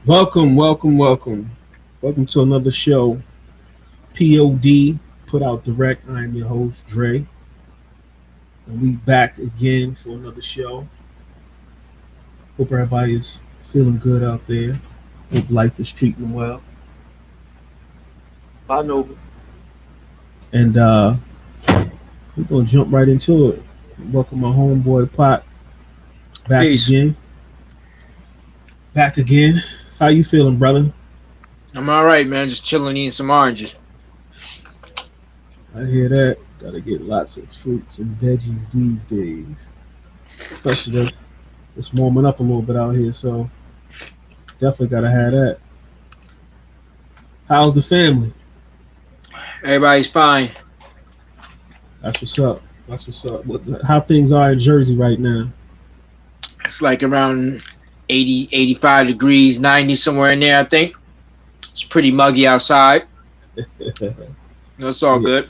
Welcome, welcome, welcome. Welcome to another show. POD, Put Out Direct. I am your host, Dre. And we back again for another show. Hope everybody is feeling good out there. Hope life is treating them well. Bye, Nova. And we're going to jump right into it. Welcome my homeboy, Pot. Back Peace. again. Back again. How you feeling, brother? I'm all right, man. Just chilling, eating some oranges. I hear that. Gotta get lots of fruits and veggies these days. Especially that it's warming up a little bit out here, so definitely gotta have that. How's the family? Everybody's fine. That's what's up. That's what's up. How things are in Jersey right now? It's like around 80, 85 degrees, 90 somewhere in there, I think. It's pretty muggy outside. Yeah, That's all good.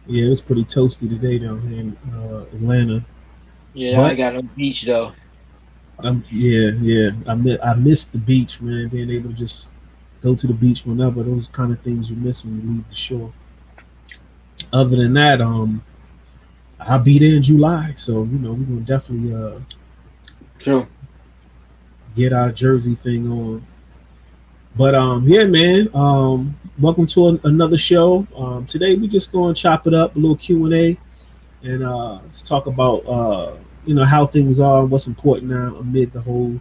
yeah, it was pretty toasty today down here in Atlanta. Yeah, I But got no beach though. yeah, I missed the beach, man. Being able to just go to the beach whenever. Those kind of things you miss when you leave the shore. Other than that, I'll be there in July, so we're gonna definitely True. get our Jersey thing on. But yeah, man. Welcome to another show. Today we just gonna chop it up, a little Q&A, and let's talk about how things are, what's important now amid the whole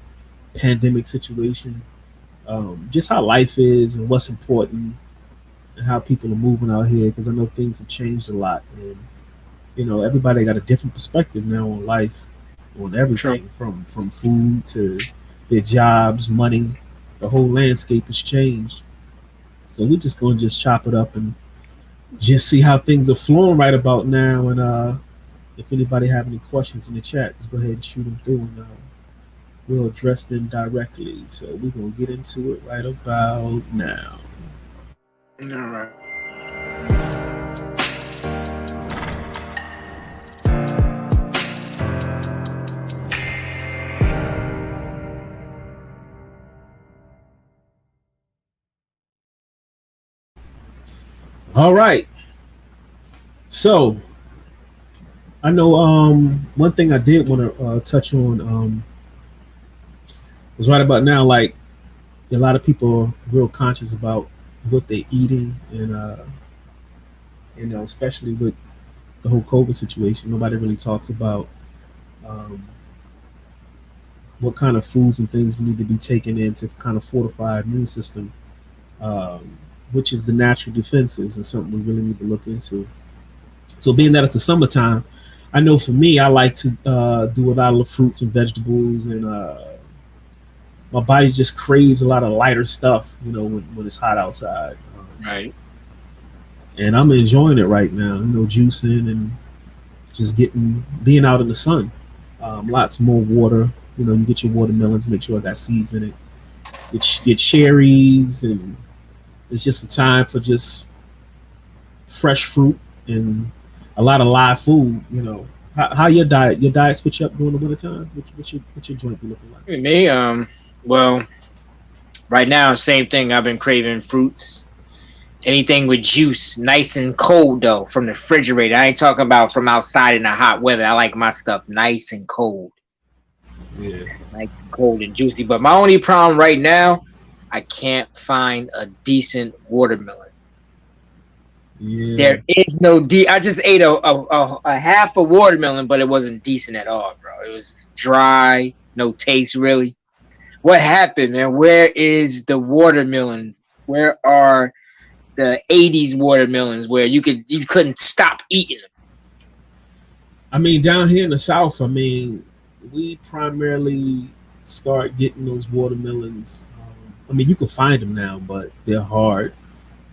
pandemic situation. Just how life is and what's important, and how people are moving out here. Because I know things have changed a lot, and everybody got a different perspective now on life, on True. everything from food to their jobs, money. The whole landscape has changed. So we're just gonna just chop it up and just see how things are flowing right about now. And if anybody have any questions in the chat, just go ahead and shoot them through, and we'll address them directly. So we're gonna get into it right about now. All right. All right. So I know one thing I did want to touch on was right about now. Like a lot of people are real conscious about what they're eating, and especially with the whole COVID situation, nobody really talks about um, what kind of foods and things we need to be taking in to kind of fortify our immune system, um, which is the natural defenses, and something we really need to look into. So, being that it's the summertime, I know for me, I like to do a lot of fruits and vegetables, and my body just craves a lot of lighter stuff, when it's hot outside. Right. And I'm enjoying it right now, juicing and just being out in the sun. Lots more water. You get your watermelons, make sure I got seeds in it. Your cherries, and it's just a time for just fresh fruit and a lot of live food. How your diet switch up during the wintertime? What's your joint be looking like? Me, well, right now, same thing. I've been craving fruits. Anything with juice, nice and cold though, from the refrigerator. I ain't talking about from outside in the hot weather. I like my stuff nice and cold. Yeah, Nice and cold and juicy. But my only problem right now, I can't find a decent watermelon. yeah. There is no I just ate a half a watermelon, but it wasn't decent at all, bro. It was dry, no taste really. What happened, man? Where is the watermelon? Where are the '80s watermelons where you couldn't stop eating them? I mean, down here in the South, I mean, we primarily start getting those watermelons. I mean, you can find them now, but they're hard.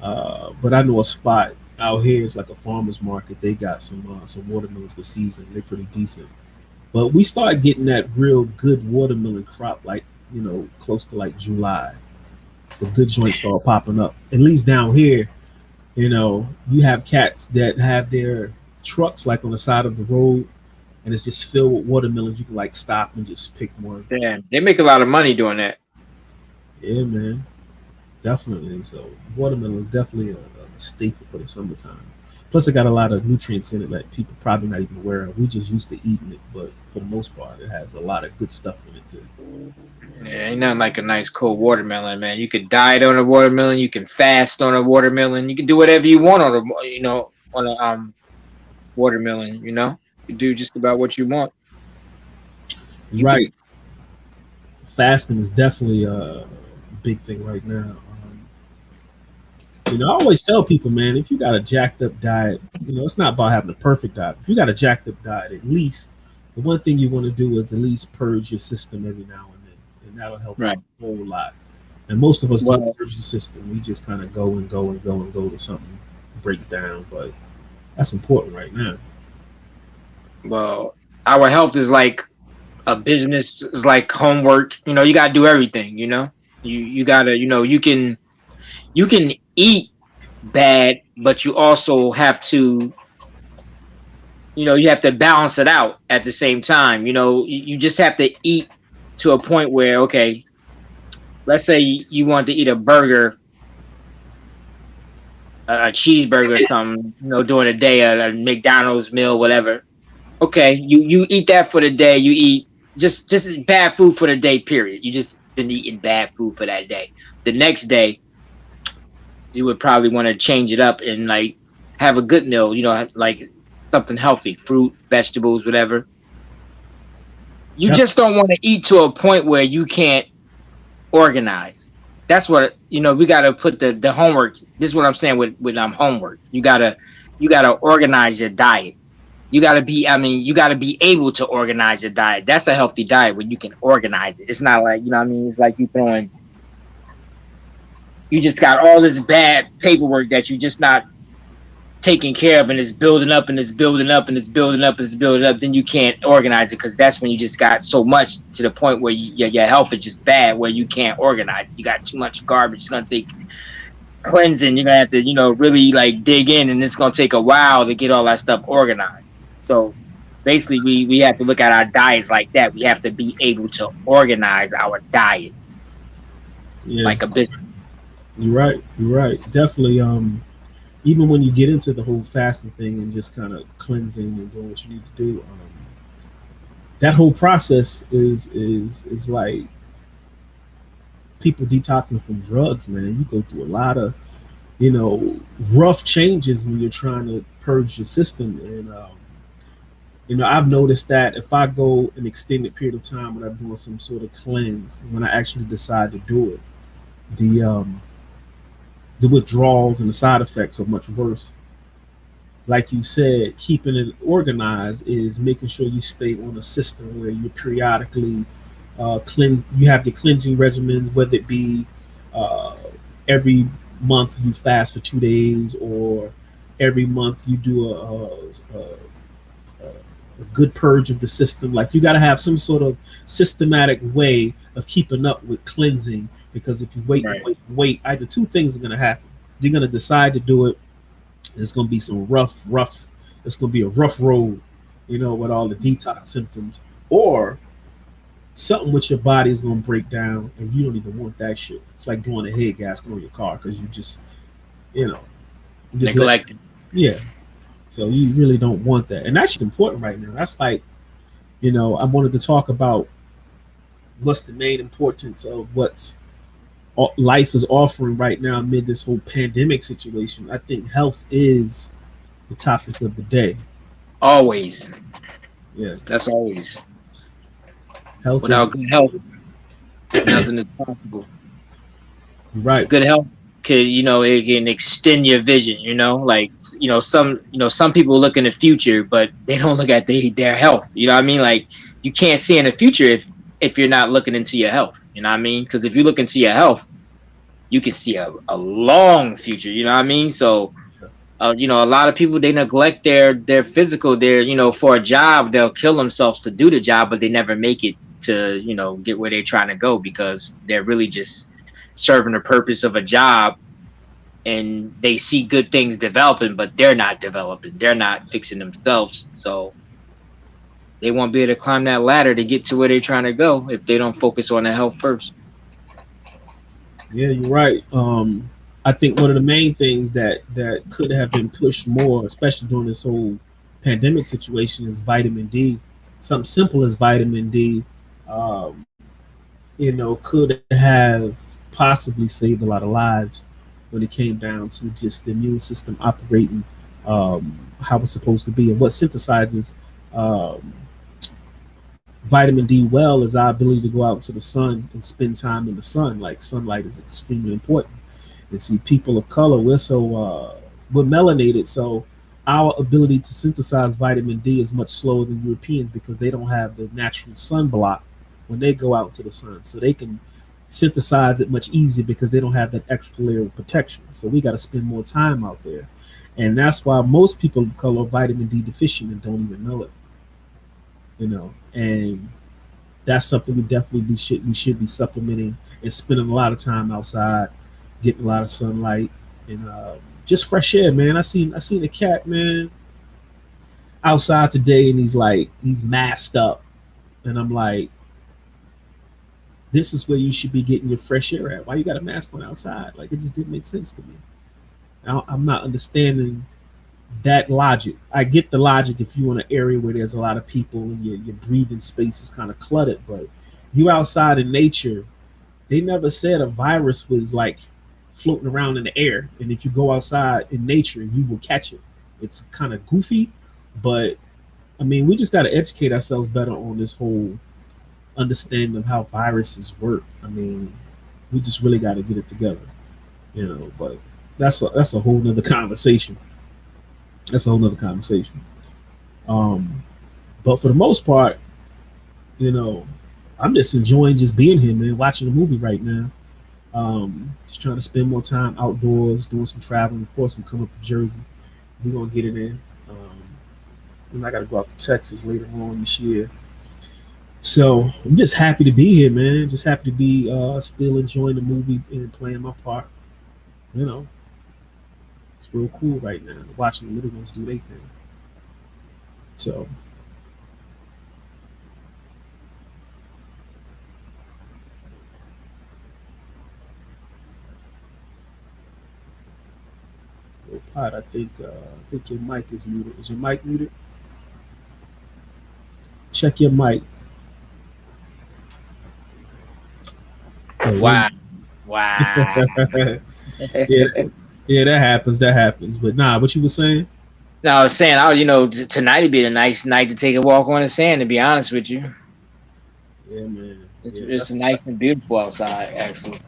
But I know a spot out here. It's like a farmer's market. They got some watermelons with season. They're pretty decent. But we start getting that real good watermelon crop, like close to like July. The good joints start popping up. At least down here, you have cats that have their trucks like on the side of the road, and it's just filled with watermelons. You can like stop and just pick one. Damn, they make a lot of money doing that. Yeah, man, definitely. So watermelon is definitely a staple for the summertime. Plus, it got a lot of nutrients in it that people probably not even aware of. We just used to eating it, but for the most part, it has a lot of good stuff in it too. Yeah, ain't nothing like a nice cold watermelon, man. You could diet on a watermelon, you can fast on a watermelon, you can do whatever you want on on a watermelon. You do just about what you want. You could. Right, fasting is definitely a big thing right now. I always tell people, man, if you got a jacked up diet, it's not about having a perfect diet. If you got a jacked up diet, at least the one thing you want to do is at least purge your system every now and then, and that'll help Right. out a whole lot. And most of us don't Well, purge the system. We just kind of go and go and go and go to something breaks down. But that's important right now. well, our health is like a business, is like homework. You gotta do everything. You gotta. You can eat bad, but you also have to. You have to balance it out at the same time. You just have to eat to a point where, okay, let's say you want to eat a burger, a cheeseburger or something, during the day, a McDonald's meal, whatever. Okay, you eat that for the day. You eat just bad food for the day. Period. You just been eating bad food for that day. The next day, you would probably want to change it up and like have a good meal. Like something healthy, fruit, vegetables, whatever. You Def- just don't want to eat to a point where you can't organize. That's what we got to put the homework. This is what I'm saying with homework. You gotta organize your diet. You got to be able to organize your diet. That's a healthy diet when you can organize it. It's not like, what I mean? It's like you just got all this bad paperwork that you just not taking care of, and it's building up and it's building up and it's building up and it's building up. Then you can't organize it because that's when you just got so much to the point where your health is just bad, where you can't organize it. You got too much garbage. It's going to take cleansing. You're going to have to, really like dig in, and it's going to take a while to get all that stuff organized. So basically, we have to look at our diets like that. We have to be able to organize our diet yeah, like a business. you're right. You're right. Definitely. Even when you get into the whole fasting thing and just kind of cleansing and doing what you need to do, that whole process is like people detoxing from drugs, man. You go through a lot of you know rough changes when you're trying to purge your system, and I've noticed that if I go an extended period of time without doing some sort of cleanse, when I actually decide to do it, the the withdrawals and the side effects are much worse. Like you said, keeping it organized is making sure you stay on a system where you periodically cleanse. You have your cleansing regimens, whether it be uh, every month you fast for 2 days, or every month you do a good purge of the system. Like you got to have some sort of systematic way of keeping up with cleansing. Because if you wait, Right. wait, wait, either two things are going to happen. You're going to decide to do it. It's going to be some rough. It's going to be a rough road, with all the detox symptoms, or something with your body is going to break down, and you don't even want that shit. It's like blowing a head gasket on your car because you know, you just let, Neglected. yeah. So you really don't want that, and that's important right now. That's like, I wanted to talk about what's the main importance of what's life is offering right now amid this whole pandemic situation. I think health is the topic of the day. Always. Yeah, That's always. health is Without good health, nothing is possible. right. Good health could, it can extend your vision. Like some people look in the future, but they don't look at their health. You know what I mean? Like you can't see in the future if you're not looking into your health. You know what I mean? Because if you look into your health, you can see a long future. You know what I mean? So a lot of people, they neglect their physical. For a job, they'll kill themselves to do the job, but they never make it to get where they're trying to go because they're really just serving the purpose of a job, and they see good things developing, but they're not developing. They're not fixing themselves, so they won't be able to climb that ladder to get to where they're trying to go if they don't focus on their health first. Yeah, you're right. I think one of the main things that could have been pushed more, especially during this whole pandemic situation, is vitamin D. Something simple as vitamin D, um, could have possibly saved a lot of lives when it came down to just the immune system operating how it's supposed to be. And what synthesizes um, vitamin D well is our ability to go out into the sun and spend time in the sun. Like sunlight is extremely important. And see, people of color, we're melanated, so our ability to synthesize vitamin D is much slower than Europeans because they don't have the natural sunblock when they go out to the sun, so they can synthesize it much easier because they don't have that extra layer of protection. So we got to spend more time out there, and that's why most people of color are vitamin D deficient and don't even know it. And that's something we should be supplementing and spending a lot of time outside, getting a lot of sunlight and just fresh air, man. I seen a cat, man, outside today, and he's masked up, and I'm like, this is where you should be getting your fresh air at. Why you got a mask on outside? Like, it just didn't make sense to me. I'm not understanding that logic. I get the logic if you're in an area where there's a lot of people and your breathing space is kind of cluttered, but you outside in nature. They never said a virus was like floating around in the air, and if you go outside in nature, you will catch it. It's kind of goofy, but I mean, we just got to educate ourselves better on this whole understanding of how viruses work. I mean, we just really got to get it together. But that's a whole nother conversation. That's a whole nother conversation. Um, but for the most part, you know, I'm just enjoying just being here, man. Watching a movie right now. Just trying to spend more time outdoors, doing some traveling. Of course, I'm coming up to Jersey. We're gonna get it in. And I got to go out to Texas later on this year. So I'm just happy to be here, man. Just happy to be still enjoying the movie and playing my part. You know, it's real cool right now. Watching the little ones do their thing. So Pot, I think your mic is muted. Is your mic muted? Check your mic. Oh, there Wow, you wow. go. Yeah, yeah, that happens. That happens. But nah, what you were saying? No, I was saying, tonight would be a nice night to take a walk on the sand. To be honest with you, Yeah, man. it's Yeah, it's nice and beautiful outside. Actually,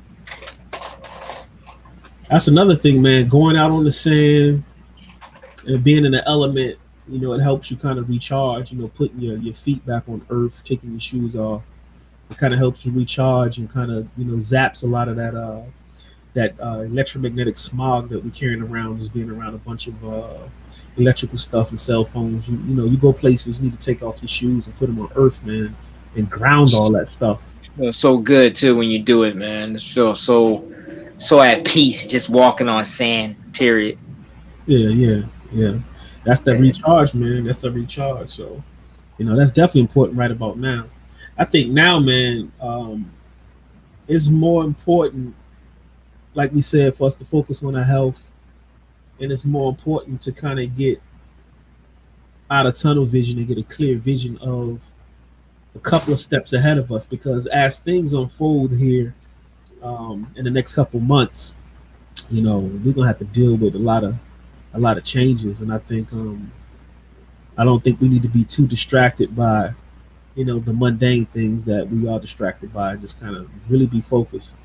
that's another thing, man. Going out on the sand and being in the element, it helps you kind of recharge. Putting your feet back on earth, taking your shoes off. It kind of helps you recharge and kind of zaps a lot of that electromagnetic smog that we're carrying around, just being around a bunch of electrical stuff and cell phones. You go places, you need to take off your shoes and put them on earth, man, and ground all that stuff. feels so good too when you do it, man. It feels so at peace just walking on sand. Period. Yeah, yeah, yeah. That's that Yeah. recharge, man. That's the recharge. So, that's definitely important right about now. I think now, man, it's more important, like we said, for us to focus on our health, and it's more important to kind of get out of tunnel vision and get a clear vision of a couple of steps ahead of us. Because as things unfold here in the next couple months, we're gonna have to deal with a lot of changes, and I don't think we need to be too distracted by the mundane things that we are distracted by, and just kind of really be focused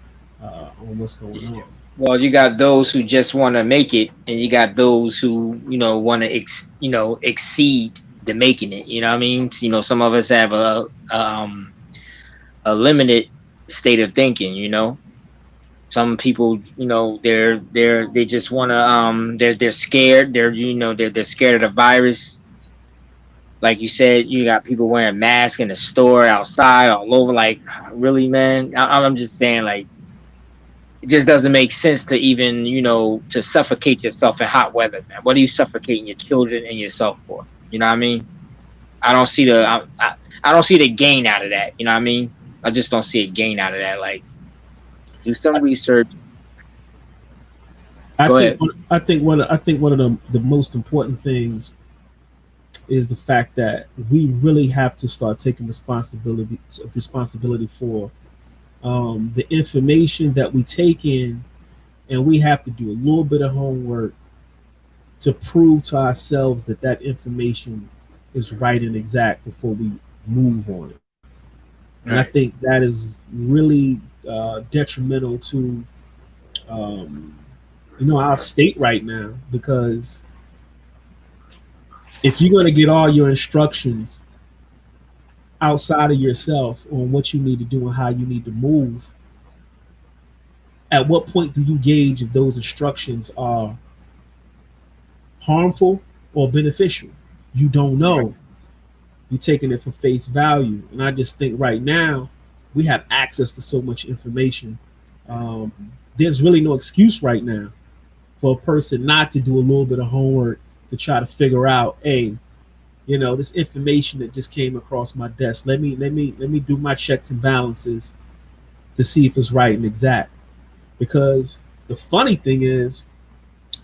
on what's going on. Well, you got those who just want to make it, and you got those who want to exceed the making it. You know what I mean? Some of us have a limited state of thinking. Some people, they just want to they're scared. They're scared of the virus. Like you said, you got people wearing masks in the store, outside, all over. Like, really, man? I'm just saying, like, it just doesn't make sense to even, to suffocate yourself in hot weather, man. What are you suffocating your children and yourself for? You know what I mean? I don't see I don't see the gain out of that. You know what I mean? I just don't see a gain out of that. Like, Do some research. I Go think ahead. I think one of the most important things is the fact that we really have to start taking responsibility for the information that we take in, and we have to do a little bit of homework to prove to ourselves that that information is right and exact before we move on it. And I Right. think that is really detrimental to um, our state right now, because if you're going to get all your instructions outside of yourself on what you need to do and how you need to move, at what point do you gauge if those instructions are harmful or beneficial? You don't Right. know. You're taking it for face value. And I just think right now we have access to so much information. Um, there's really no excuse right now for a person not to do a little bit of homework to try to figure out, hey, this information that just came across my desk. Let me do my checks and balances to see if it's right and exact. Because the funny thing is,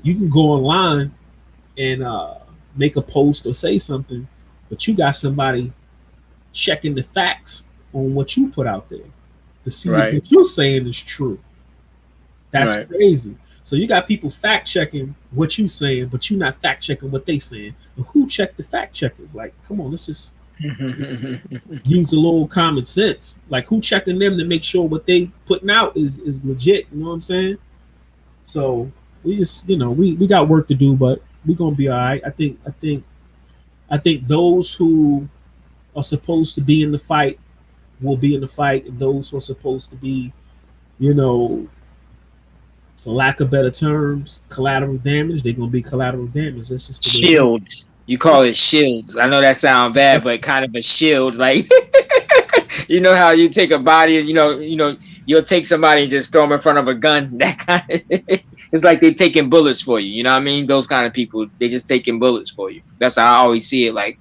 you can go online and make a post or say something, but you got somebody checking the facts on what you put out there to see if Right. what you're saying is true. That's Right. crazy. So you got people fact checking what you saying, but you're not fact checking what they saying. And who checked the fact checkers? Like, come on, let's just use a little common sense. Like, who checking them to make sure what they putting out is legit? You know what I'm saying? So we just, we got work to do, but we're gonna be all right. I think those who are supposed to be in the fight will be in the fight, and those who are supposed to be, you know, for lack of better terms, collateral damage, they're gonna be collateral damage. That's just the way it is. Shields. You call it shields. I know that sounds bad, but kind of a shield. Like you know how you take a body, you'll take somebody and just throw them in front of a gun. That kind of it's like they taking bullets for you. You know what I mean? Those kind of people, they just taking bullets for you. That's how I always see it. Like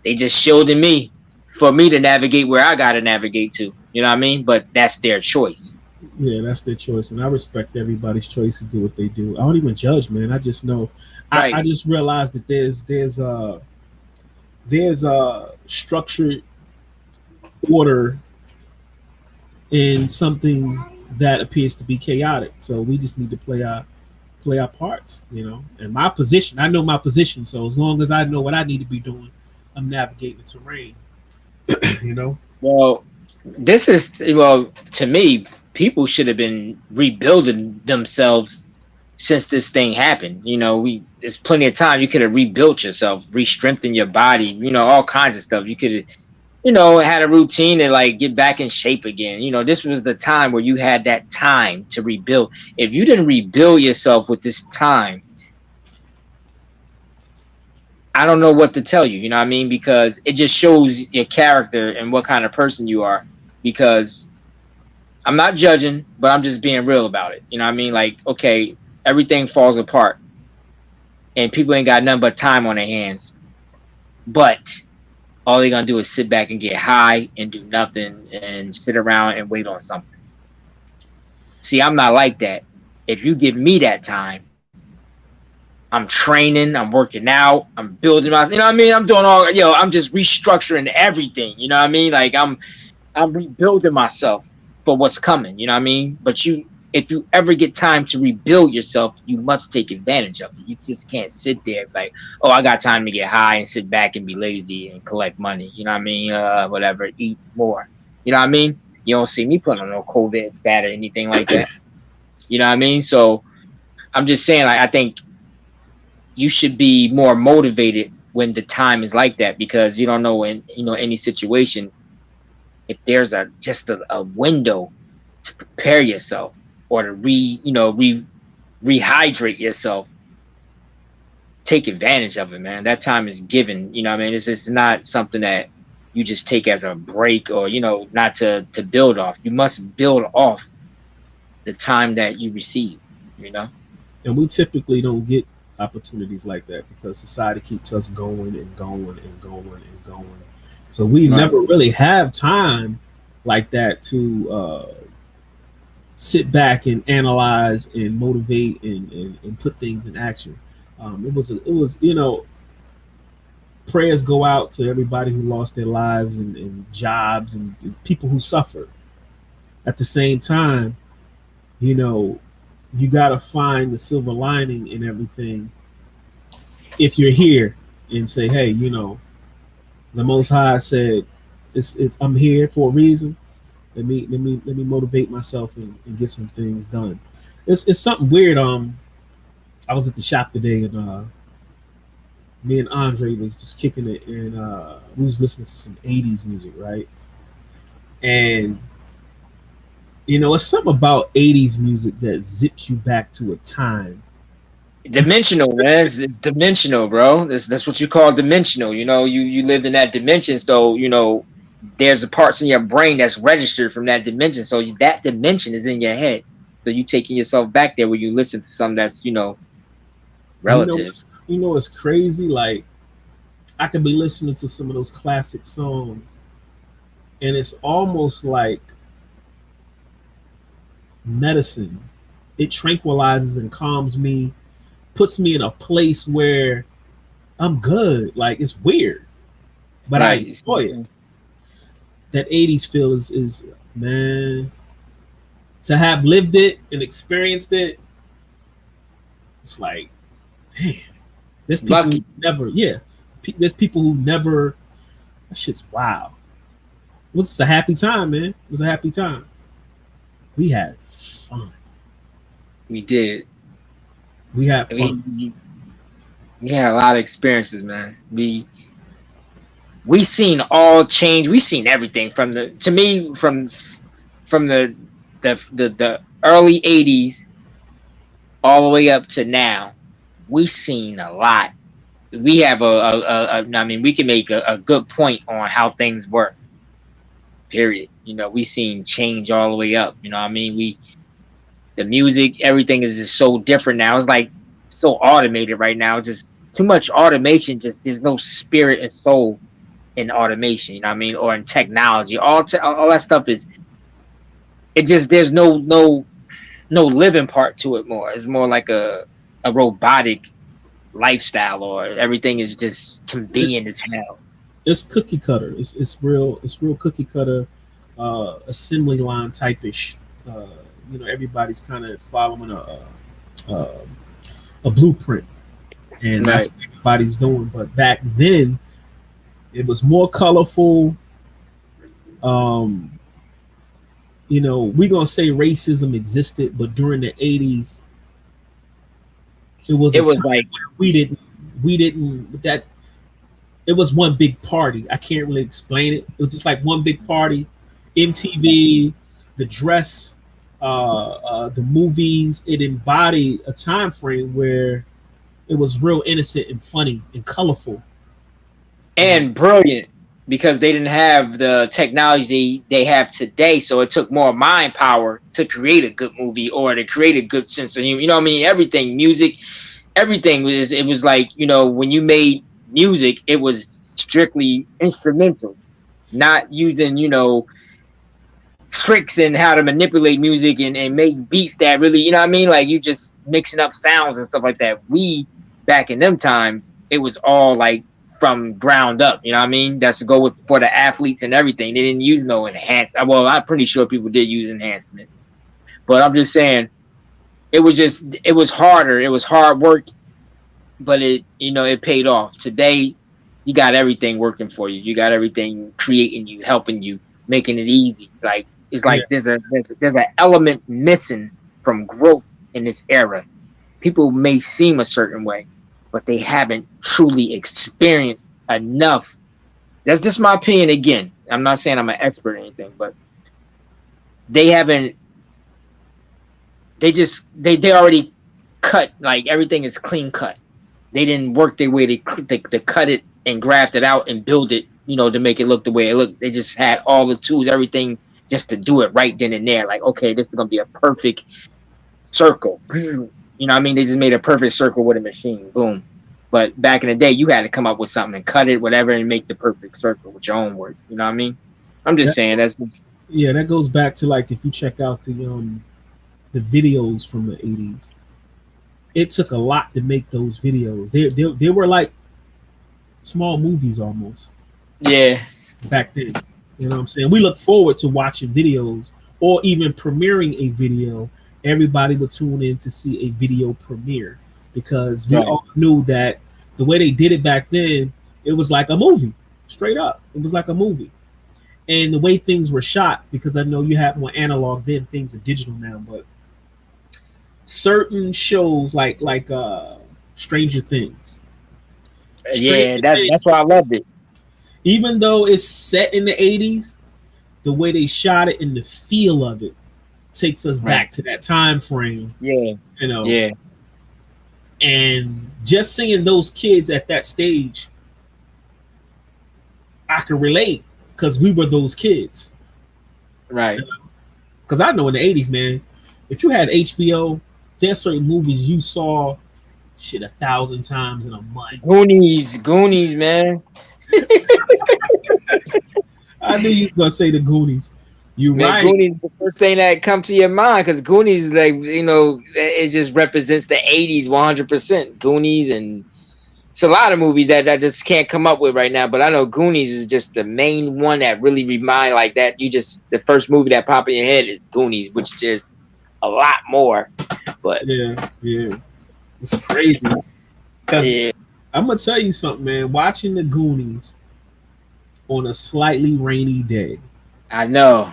they just shielding me for me to navigate where I gotta navigate to. You know what I mean? But that's their choice. Yeah, that's their choice, and I respect everybody's choice to do what they do. I don't even judge, man. I just know, I Right. just realized that there's a structured order in something that appears to be chaotic. So we just need to play our parts, And my position, I know my position. So as long as I know what I need to be doing, I'm navigating the terrain. you know. Well, this is well to me. People should have been rebuilding themselves since this thing happened. There's plenty of time you could have rebuilt yourself, re-strengthened your body. All kinds of stuff. You could have, had a routine and like get back in shape again. This was the time where you had that time to rebuild. If you didn't rebuild yourself with this time, I don't know what to tell you. You know what I mean? Because it just shows your character and what kind of person you are. Because I'm not judging, but I'm just being real about it. You know what I mean? Like, okay, everything falls apart and people ain't got nothing but time on their hands. But all they're gonna do is sit back and get high and do nothing and sit around and wait on something. See, I'm not like that. If you give me that time, I'm training, I'm working out, I'm building my, you know what I mean? I'm doing all, I'm just restructuring everything. You know what I mean? Like I'm rebuilding myself for what's coming. You know what I mean? But if you ever get time to rebuild yourself, you must take advantage of it. You just can't sit there like, oh, I got time to get high and sit back and be lazy and collect money. You know what I mean? Whatever, eat more. You know what I mean? You don't see me putting on no COVID fat or anything like that. You know what I mean? So I'm just saying, like, I think you should be more motivated when the time is like that, because you don't know in any situation if there's a window to prepare yourself or to rehydrate yourself. Take advantage of it, man. That time is given. You know what I mean? It's not something that you just take as a break or not to build off. You must build off the time that you receive. You know. And we typically don't get opportunities like that because society keeps us going and going and going and going. So we Right. never really have time like that sit back and analyze and motivate and put things in action. It was prayers go out to everybody who lost their lives and jobs and people who suffered. At the same time, you know, you got to find the silver lining in everything. If you're here and say, hey, the Most High said, I'm here for a reason. Let me motivate myself and get some things done. It's something weird. I was at the shop today and me and Andre was just kicking it and we was listening to some '80s music, right? And it's something about '80s music that zips you back to a time. Dimensional, man. It's dimensional, bro. That's what you call dimensional. You lived in that dimension, so there's the parts in your brain that's registered from that dimension. So that dimension is in your head. So you taking yourself back there when you listen to something that's relative. It's crazy. Like I could be listening to some of those classic songs, and it's almost like medicine. It tranquilizes and calms me, puts me in a place where I'm good. Like it's weird, but right. I enjoy it. That '80s feel is man. To have lived it and experienced it, it's like, damn. There's people who never, There's people who never. That shit's wow. It was a happy time, man. It was a happy time. We had fun. We did. We had fun. We had a lot of experiences, man. We seen all change. We seen everything from the early '80s all the way up to now. We seen a lot. We have we can make a good point on how things work. Period. We seen change all the way up. The music, everything is just so different now. It's like so automated right now. Just too much automation. Just there's no spirit and soul in automation. Or in technology. All that stuff is. It just there's no living part to it more. It's more like a robotic lifestyle, or everything is just convenient as hell. It's cookie cutter. It's real cookie cutter, assembly line type-ish. Everybody's kind of following a blueprint, and that's what everybody's doing. But back then, it was more colorful. We're gonna say racism existed, but during the '80s, it was like we didn't that it was one big party. I can't really explain it. It was just like one big party. MTV, the dress, the movies. It embodied a time frame where it was real innocent and funny and colorful and brilliant. Because they didn't have the technology they have today, so it took more mind power to create a good movie or to create a good sense of humor. Everything, music, everything was. It was like when you made music, it was strictly instrumental, not using tricks and how to manipulate music and make beats that really like you just mixing up sounds and stuff like that. We back in them times, it was all like from ground up, that's to go with for the athletes and everything. They didn't use no enhancement. Well, I'm pretty sure people did use enhancement, but I'm just saying it was harder. It was hard work, but it paid off. Today, you got everything working for you. You got everything creating you, helping you, making it easy. Like it's like there's an element missing from growth in this era. People may seem a certain way, but they haven't truly experienced enough. That's just my opinion. Again, I'm not saying I'm an expert or anything, but they haven't. They already cut, like everything is clean cut. They didn't work their way to cut it and graft it out and build it, to make it look the way it looked. They just had all the tools, everything, just to do it right then and there. Like, okay, this is gonna be a perfect circle. They just made a perfect circle with a machine. Boom. But back in the day, you had to come up with something and cut it, whatever, and make the perfect circle with your own work. You know what I mean? I'm just saying that's just... that goes back to like if you check out the the videos from the 80s. It took a lot to make those videos. They were like small movies almost Yeah. back then. You know what I'm saying? We look forward to watching videos or even premiering a video. Everybody would tune in to see a video premiere because we Right. all knew that the way they did it back then, it was like a movie, straight up. It was like a movie. And the way things were shot, because I know you have more analog then, things are digital now, but certain shows like Stranger Things. Yeah, Stranger that's why Things, I loved it. even though it's set in the 80s, the way they shot it and the feel of it takes us Right. back to that time frame, Yeah. you know. Yeah. And just seeing those kids at that stage, I can relate because we were those kids. Right. Because I know in the 80s, man, if you had HBO, there's certain movies you saw shit 1,000 times in a month. Goonies, man. I knew you was gonna say the Goonies. You Man, right. Goonies is the first thing that come to your mind because Goonies is like, it just represents the 80s 100%. Goonies, and it's a lot of movies that I just can't come up with right now, but I know Goonies is just the main one that really remind like that. The first movie that pop in your head is Goonies, which is just a lot more. But Yeah, it's crazy. Because yeah, I'm gonna tell you something, man. Watching the Goonies on a slightly rainy day, I know.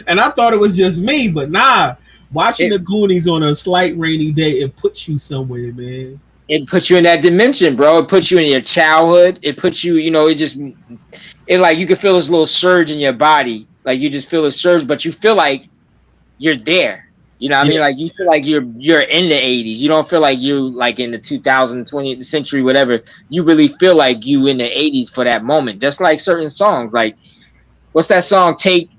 and I thought it was just me, but nah. Watching the Goonies on a slight rainy day, it puts you somewhere, man. It puts you in that dimension, bro. It puts you in your childhood. It puts you, it like you can feel this little surge in your body. Like you just feel a surge, but you feel like you're there. You know what I mean? Like you feel like you're in the 80s. You don't feel like you like in the 20th century, whatever. You really feel like you in the 80s for that moment. Just like certain songs. Like what's that song? Take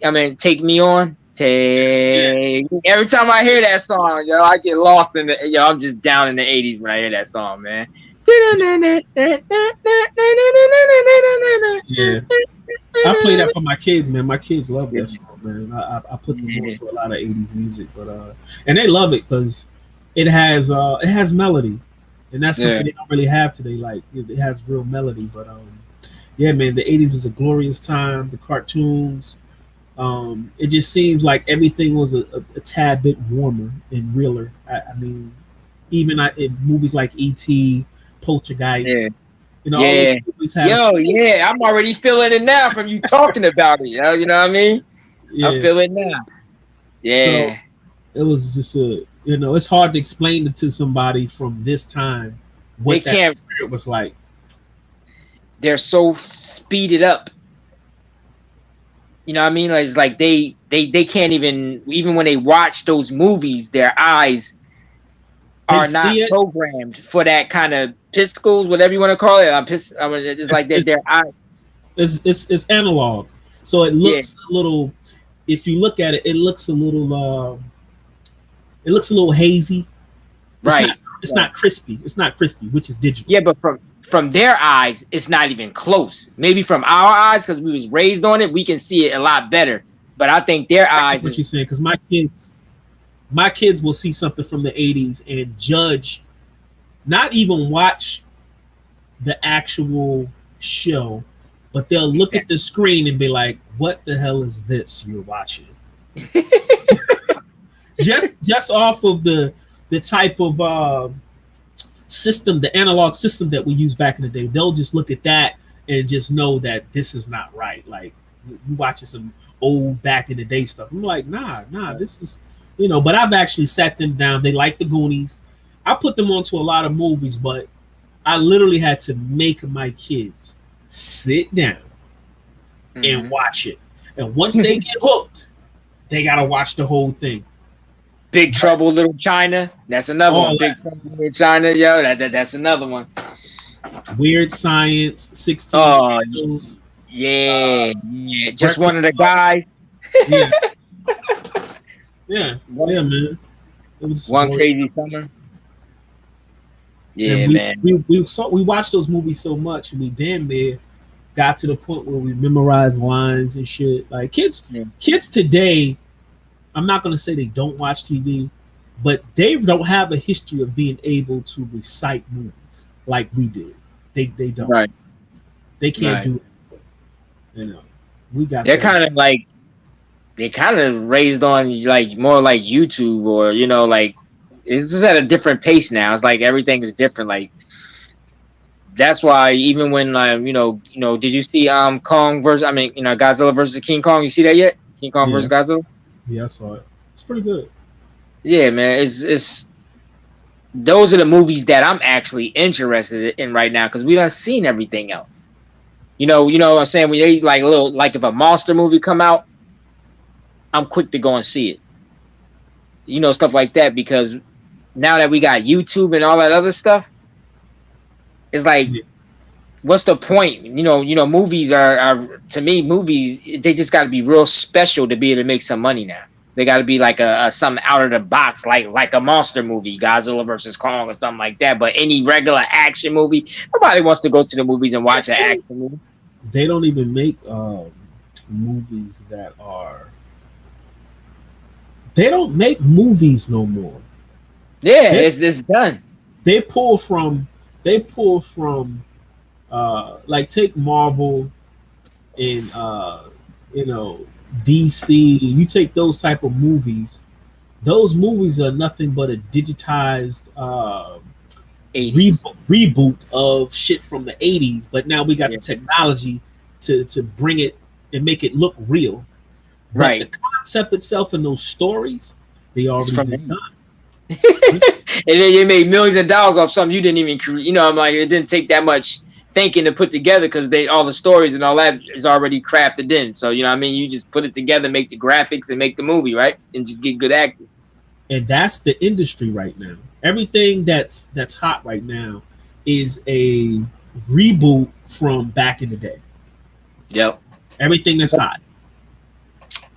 Me On? Every time I hear that song, I get lost in I'm just down in the 80s when I hear that song, man. Yeah. I play that for my kids, man. My kids love that song, man. I put them on to a lot of 80s music, but and they love it because it has melody, and that's something they don't really have today. Like it has real melody, but yeah, man, the 80s was a glorious time. The cartoons, it just seems like everything was a tad bit warmer and realer. I mean, even in movies like E.T., Poltergeist. All those movies have I'm already feeling it now from you talking about it. You know what I mean? Yeah. I feel it now. Yeah. So it was just it's hard to explain it to somebody from this time what that spirit was like. They're so speeded up. You know what I mean? Like, it's like they can't even when they watch those movies, their eyes are not programmed for that kind of piscals, whatever you want to call it. It's like their eyes. It's analog, so it looks a little. If you look at it, it looks a little. It looks a little hazy. It's not crispy. It's not crispy, which is digital. Yeah, but from their eyes, it's not even close. Maybe from our eyes, because we was raised on it, we can see it a lot better. But I think their eyes. What you're saying? Because my kids will see something from the 80s and judge, not even watch the actual show, but they'll look at the screen and be like, "What the hell is this you're watching?" just off of the type of system, the analog system that we used back in the day, they'll just look at that and just know that this is not right. Like you watching some old back in the day stuff. I'm like, nah, this is, but I've actually sat them down. They like the Goonies. I put them onto a lot of movies, but I literally had to make my kids sit down and watch it. And once they get hooked, they got to watch the whole thing. Big Trouble Little China. That's another one. Big Trouble Little China. Yo, that's another one. Weird Science, 16 Candles. Yeah. Just one of the guys. Yeah, man. It was One Crazy Summer. Yeah, man. We watched those movies so much, and we damn near got to the point where we memorized lines and shit. Like kids today, I'm not going to say they don't watch TV, but they don't have a history of being able to recite movies like we did. They don't. Right. They can't Right. do it. You know, we got They're that. kind of like they kind of raised on like more like YouTube or like it's just at a different pace now. It's like everything is different. Like that's why even when did you see Kong versus Godzilla versus King Kong? You see that yet? King Kong versus Yes, Godzilla? yeah, I saw it. It's pretty good. Yeah, man. It's those are the movies that I'm actually interested in right now because we done seen everything else. You know what I'm saying? When they like a little like if a monster movie come out, I'm quick to go and see it. Stuff like that because now that we got YouTube and all that other stuff, it's like Yeah, what's the point? Movies are to me movies. They just got to be real special to be able to make some money now. They got to be like a something out of the box, like a monster movie, Godzilla versus Kong or something like that. But any regular action movie, nobody wants to go to the movies and watch an action movie. they don't even make movies that are. They don't make movies no more. Yeah, They it's done. they pull from they pull from like take Marvel and you know DC. You take those type of movies. Those movies are nothing but a digitized 80s. reboot of shit from the 80s, but now we got Yeah. the technology to bring it and make it look real. But the Right. concept itself and those stories, they It's already from been them. done. And then they made millions of dollars off something you didn't even create. I'm like, it didn't take that much thinking to put together because they all the stories and all that is already crafted in. So you just put it together, make the graphics, and make the movie, right? And just get good actors. And that's the industry right now. Everything that's hot right now is a reboot from back in the day. Yep. Everything that's hot.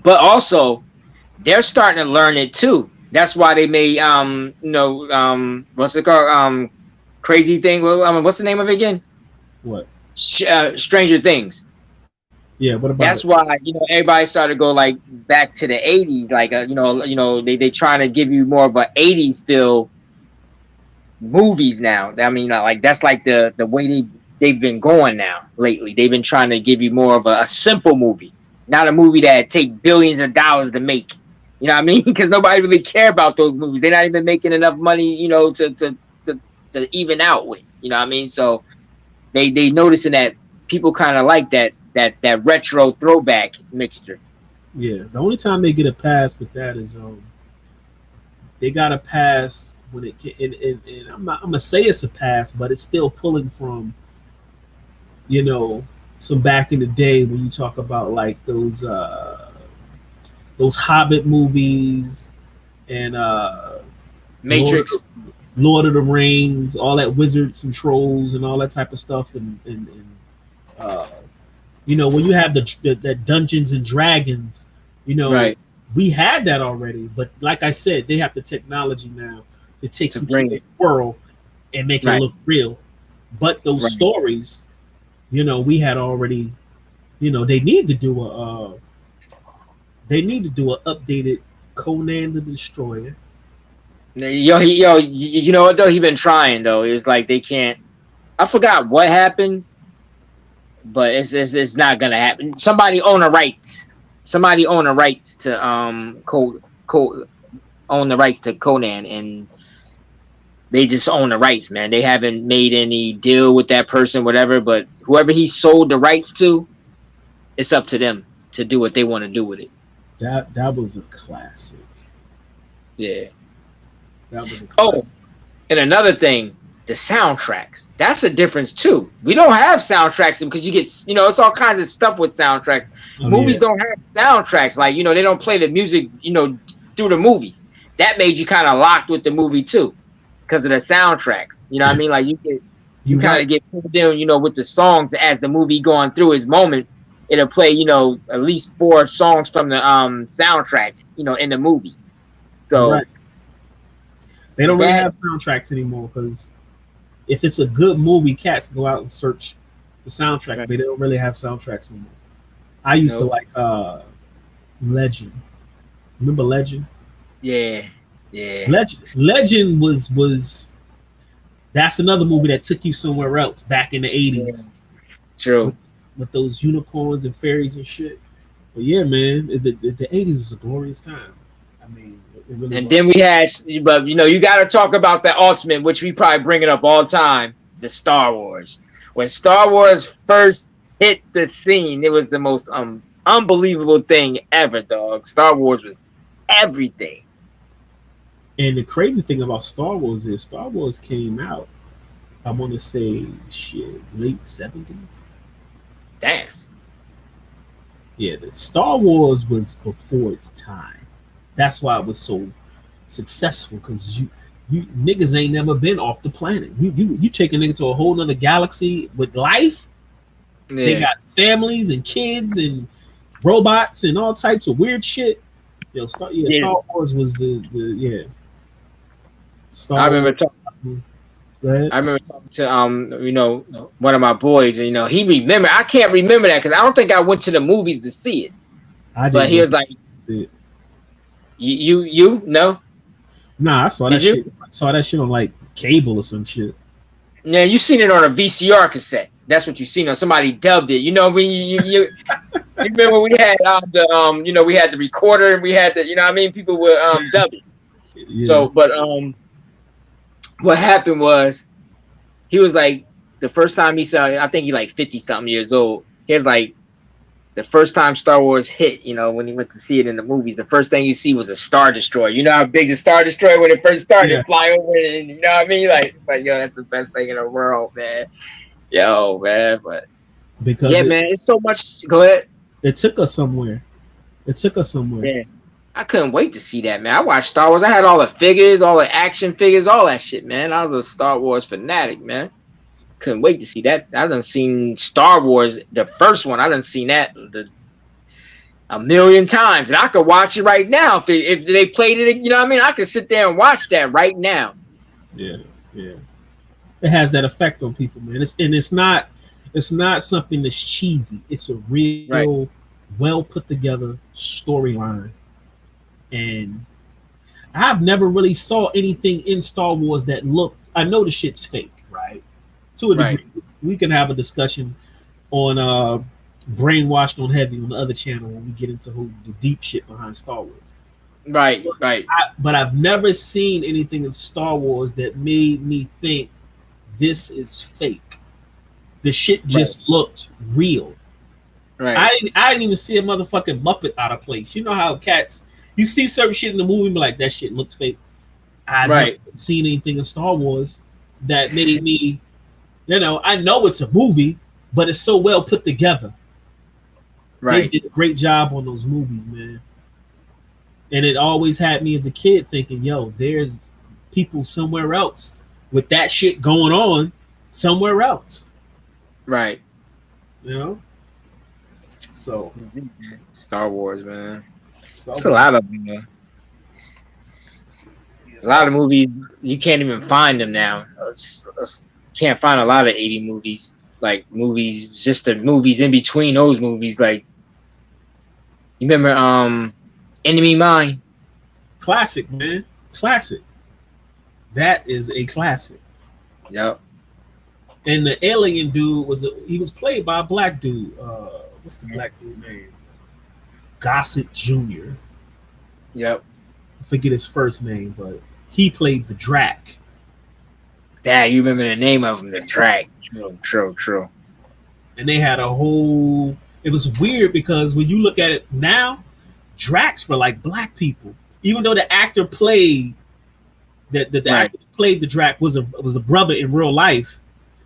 But also, they're starting to learn it too. That's why they made what's it called crazy thing. What's the name of it again? What? Stranger Things. Yeah. What about That's it? why everybody started to go like back to the 80s, like they trying to give you more of a 80s feel movies now. I mean, like that's like the way they've been going now lately. They've been trying to give you more of a simple movie, not a movie that take billions of dollars to make. You know what I mean? Because nobody really care about those movies. They're not even making enough money, to even out with. You know what I mean? So they noticing that people kind of like that retro throwback mixture. Yeah. The only time they get a pass with that is they got a pass when it can. And I'm gonna say it's a pass, but it's still pulling from you know some back in the day when you talk about like those Hobbit movies and Lord Matrix. Lord of the Rings, all that wizards and trolls and all that type of stuff, and uh, when you have the Dungeons and Dragons, you know Right. we had that already, but like I said, they have the technology now to take To you to bring a it. world and make it Right. look real. But those Right. stories, we had already, they need to do a updated Conan the Destroyer. You know what though? He been trying though. It's like they can't. I forgot what happened, but it's not gonna happen. Somebody own the rights. Somebody own the rights to own the rights to Conan, and they just own the rights, man. They haven't made any deal with that person, whatever. But whoever he sold the rights to, it's up to them to do what they want to do with it. That was a classic. Yeah. That was a Oh, classic. and another thing, the soundtracks. That's a difference too. We don't have soundtracks because you get, it's all kinds of stuff with soundtracks. Oh Movies yeah, don't have soundtracks. Like, they don't play the music, through the movies. That made you kind of locked with the movie too because of the soundtracks. You know what I mean? Like you you kind right. of get pulled in, with the songs as the movie going through its moments. It'll play, at least 4 songs from the soundtrack, in the movie. You're So right. They don't really that have soundtracks anymore because if it's a good movie, cats go out and search the soundtracks. right. But they don't really have soundtracks anymore. I used to No. like Legend. Remember Legend? Yeah, yeah, Legend was that's another movie that took you somewhere else back in the yeah. '80s with True. with those unicorns and fairies and shit. But yeah, man, the '80s was a glorious time. I mean, it really And was. then we had, but you got to talk about the ultimate, which we probably bring it up all the time, the Star Wars. When Star Wars first hit the scene, it was the most unbelievable thing ever, dog. Star Wars was everything. And the crazy thing about Star Wars is Star Wars came out, I want to say, shit, late '70s. Damn. Yeah, the Star Wars was before its time. That's why it was so successful because you niggas ain't never been off the planet. You take a nigga to a whole nother galaxy with life. They Yeah. got families and kids and robots and all types of weird shit. Yo, Yeah. Star Wars was the yeah. I Star Wars. remember talking. Go ahead. I remember talking to one of my boys, and he remember. I can't remember that because I don't think I went to the movies to see it. I But didn't he go was like, to see it. "You no? Nah, I saw that Did you? shit. I saw that shit on like cable or some shit. Yeah, you seen it on a VCR cassette. That's what you seen on. Somebody dubbed it. You know when you remember we had we had the recorder and we had the what I mean, people would dub it. Yeah. So, but what happened was he was like the first time he saw it, I think he like 50 something years old. He was like the first time Star Wars hit, when he went to see it in the movies, the first thing you see was a Star Destroyer. You know how big the Star Destroyer when it first started Yeah. to fly over it, and you know what I mean? Like it's like, yo, that's the best thing in the world, man. Yo, man, but Because yeah, man, it's so much. Go ahead. it took us somewhere. It took us somewhere. Yeah. I couldn't wait to see that, man. I watched Star Wars. I had all the figures, all the action figures, all that shit, man. I was a Star Wars fanatic, man. Couldn't wait to see that. I done seen Star Wars, the first one. I done seen that a million times, and I could watch it right now if they played it. You know what I mean? I could sit there and watch that right now. Yeah, yeah. It has that effect on people, man. It's not something that's cheesy. It's a Right, real well put together storyline. And I've never really saw anything in Star Wars that looked. I know the shit's fake, right? To a right, degree, we can have a discussion on Brainwashed on Heavy on the other channel when we get into the deep shit behind Star Wars. right, right, But I've never seen anything in Star Wars that made me think this is fake. The shit right, just looked real. right, I didn't even see a motherfucking Muppet out of place. You know how cats, you see certain shit in the movie and be like, that shit looks fake. I've never right, seen anything in Star Wars that made me, I know it's a movie, but it's so well put together. They right. did a great job on those movies, man. And it always had me as a kid thinking, yo, there's people somewhere else with that shit going on somewhere else. Right. You know? So, Star Wars, man. so It's a lot of them, man. A lot of movies you can't even find them now. Can't find a lot of 80 movies. Like movies, just the movies in between those movies. Like you remember Enemy Mine? classic, man. Classic. That is a classic. Yep. And the alien dude he was played by a black dude. What's the black dude name? Gossett Jr. Yep. I forget his first name, but he played the Drac. Dad, you remember the name of him, the Drag. True. And they had a whole. It was weird because when you look at it now, Dracs for like black people. Even though the actor played the Right. actor that played the Drac was a brother in real life.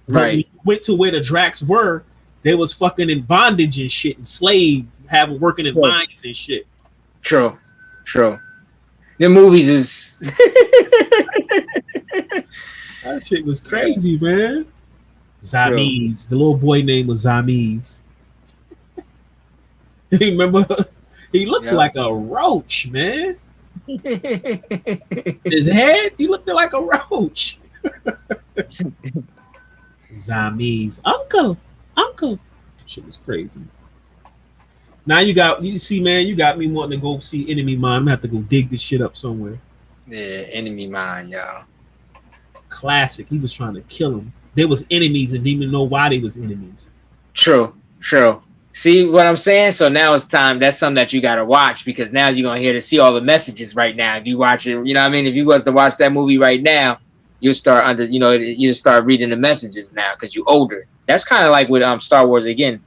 But when Right. you went to where the Dracs were, they was fucking in bondage and shit, enslaved, having working in Right. mines and shit. True. The movies is That shit was crazy, man. Zamis. The little boy name was Zamis. Remember? He looked Yeah. like a roach, man. His head, he looked like a roach. Zamis. Uncle. Shit was crazy. Now you see, man, you got me wanting to go see Enemy Mine. I'm gonna have to go dig this shit up somewhere. Yeah, Enemy Mine, y'all. Classic. He was trying to kill him. They was enemies and didn't even know why they was enemies. True, true. See what I'm saying? So now it's time. That's something that you got to watch because now you're gonna hear to see all the messages right now. If you watch it, you know what I mean. If you was to watch that movie right now, you'll start you start reading the messages now because you're older. That's kind of like with Star Wars again.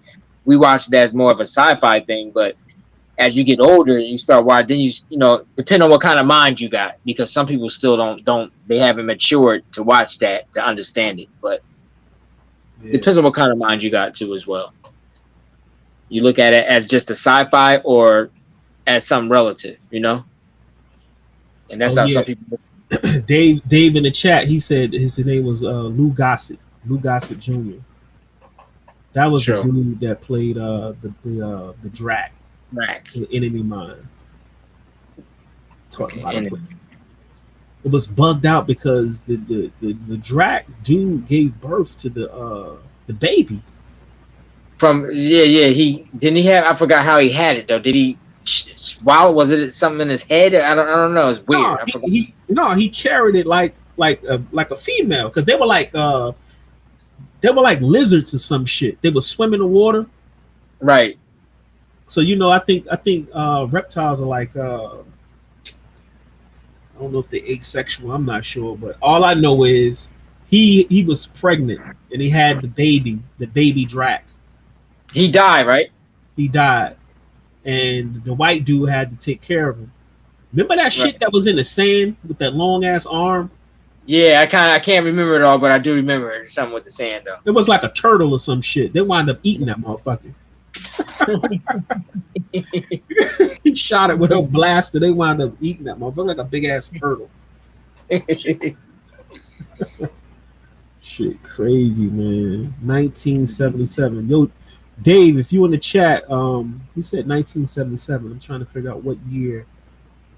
We watched it as more of a sci-fi thing, but as you get older, you start watching. Then depend on what kind of mind you got, because some people still don't they haven't matured to watch that to understand it. But depends on what kind of mind you got too as well. You look at it as just a sci-fi or as some relative, and that's how some people. Dave in the chat, he said his name was Lou Gossett Jr. That was the dude that played the Drac. The Enemy Mine. Talking about it was bugged out because the Drac dude gave birth to the baby. He didn't he have, I forgot how he had it though. Did he swallow? Was it something in his head? I don't know. It's weird. He carried it like a female, because they were like lizards or some shit. They would swim in the water. Right. So I think reptiles are like I don't know if they're asexual. I'm not sure, but all I know is he was pregnant and he had the baby Drac. He died, right? He died, and the white dude had to take care of him. Remember that shit that was in the sand with that long ass arm? Yeah, I can't remember it all, but I do remember it. Something with the sand though. It was like a turtle or some shit. They wound up eating that motherfucker. He shot it with a blaster. They wound up eating that motherfucker like a big ass turtle. Shit, crazy, man. 1977. Yo, Dave, if you in the chat, he said 1977. I'm trying to figure out what year.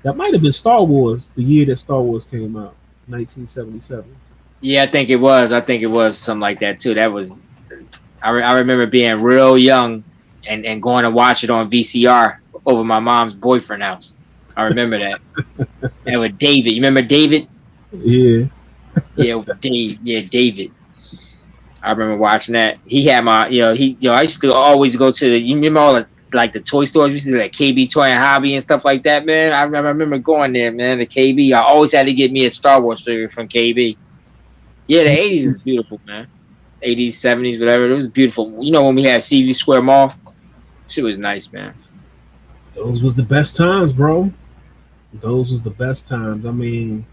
That might have been Star Wars, the year that Star Wars came out, 1977. Yeah, I think it was something like that too. That was, I remember being real young and going to watch it on VCR over my mom's boyfriend's house. I remember that. And with David, you remember David? Yeah. Yeah, David. I remember watching that. He had my, I used to always go to you remember all the toy stores? We used to do like KB Toy and Hobby and stuff like that, man. I remember going there, man. The KB. I always had to get me a Star Wars figure from KB. Yeah, the 80s was beautiful, man. 80s, 70s, whatever. It was beautiful. When we had CV Square Mall? Shit was nice, man. Those was the best times, bro. Those was the best times. I mean,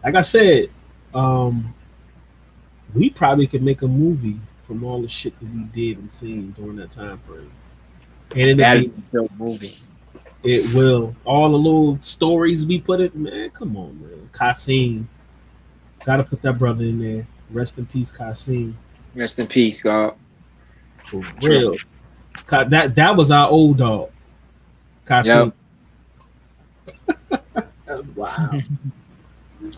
like I said, we probably could make a movie from all the shit that we did and seen during that time frame. And that'd be a movie. It will. All the little stories we put it, man. Come on, man. Kasim. Gotta put that brother in there. Rest in peace, Kasim. Rest in peace, God. For real. That was our old dog. Kasim. Yep. That was wild.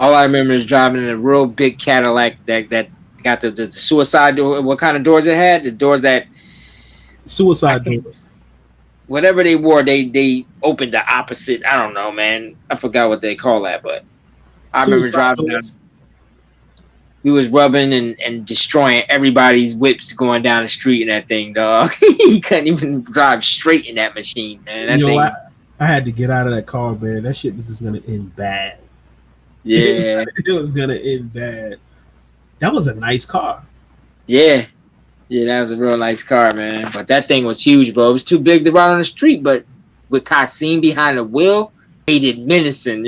All I remember is driving in a real big Cadillac that got the suicide door. What kind of doors it had? The doors that suicide doors. Whatever they wore, they opened the opposite. I don't know, man. I forgot what they call that, but I remember driving down. He was rubbing and destroying everybody's whips going down the street in that thing, dog. He couldn't even drive straight in that machine, man. I had to get out of that car, man. That shit was just gonna end bad. Yeah, it was gonna end bad. That was a nice car. Yeah, that was a real nice car, man. But that thing was huge, bro. It was too big to ride on the street, but with Kasim behind the wheel, made it menacing,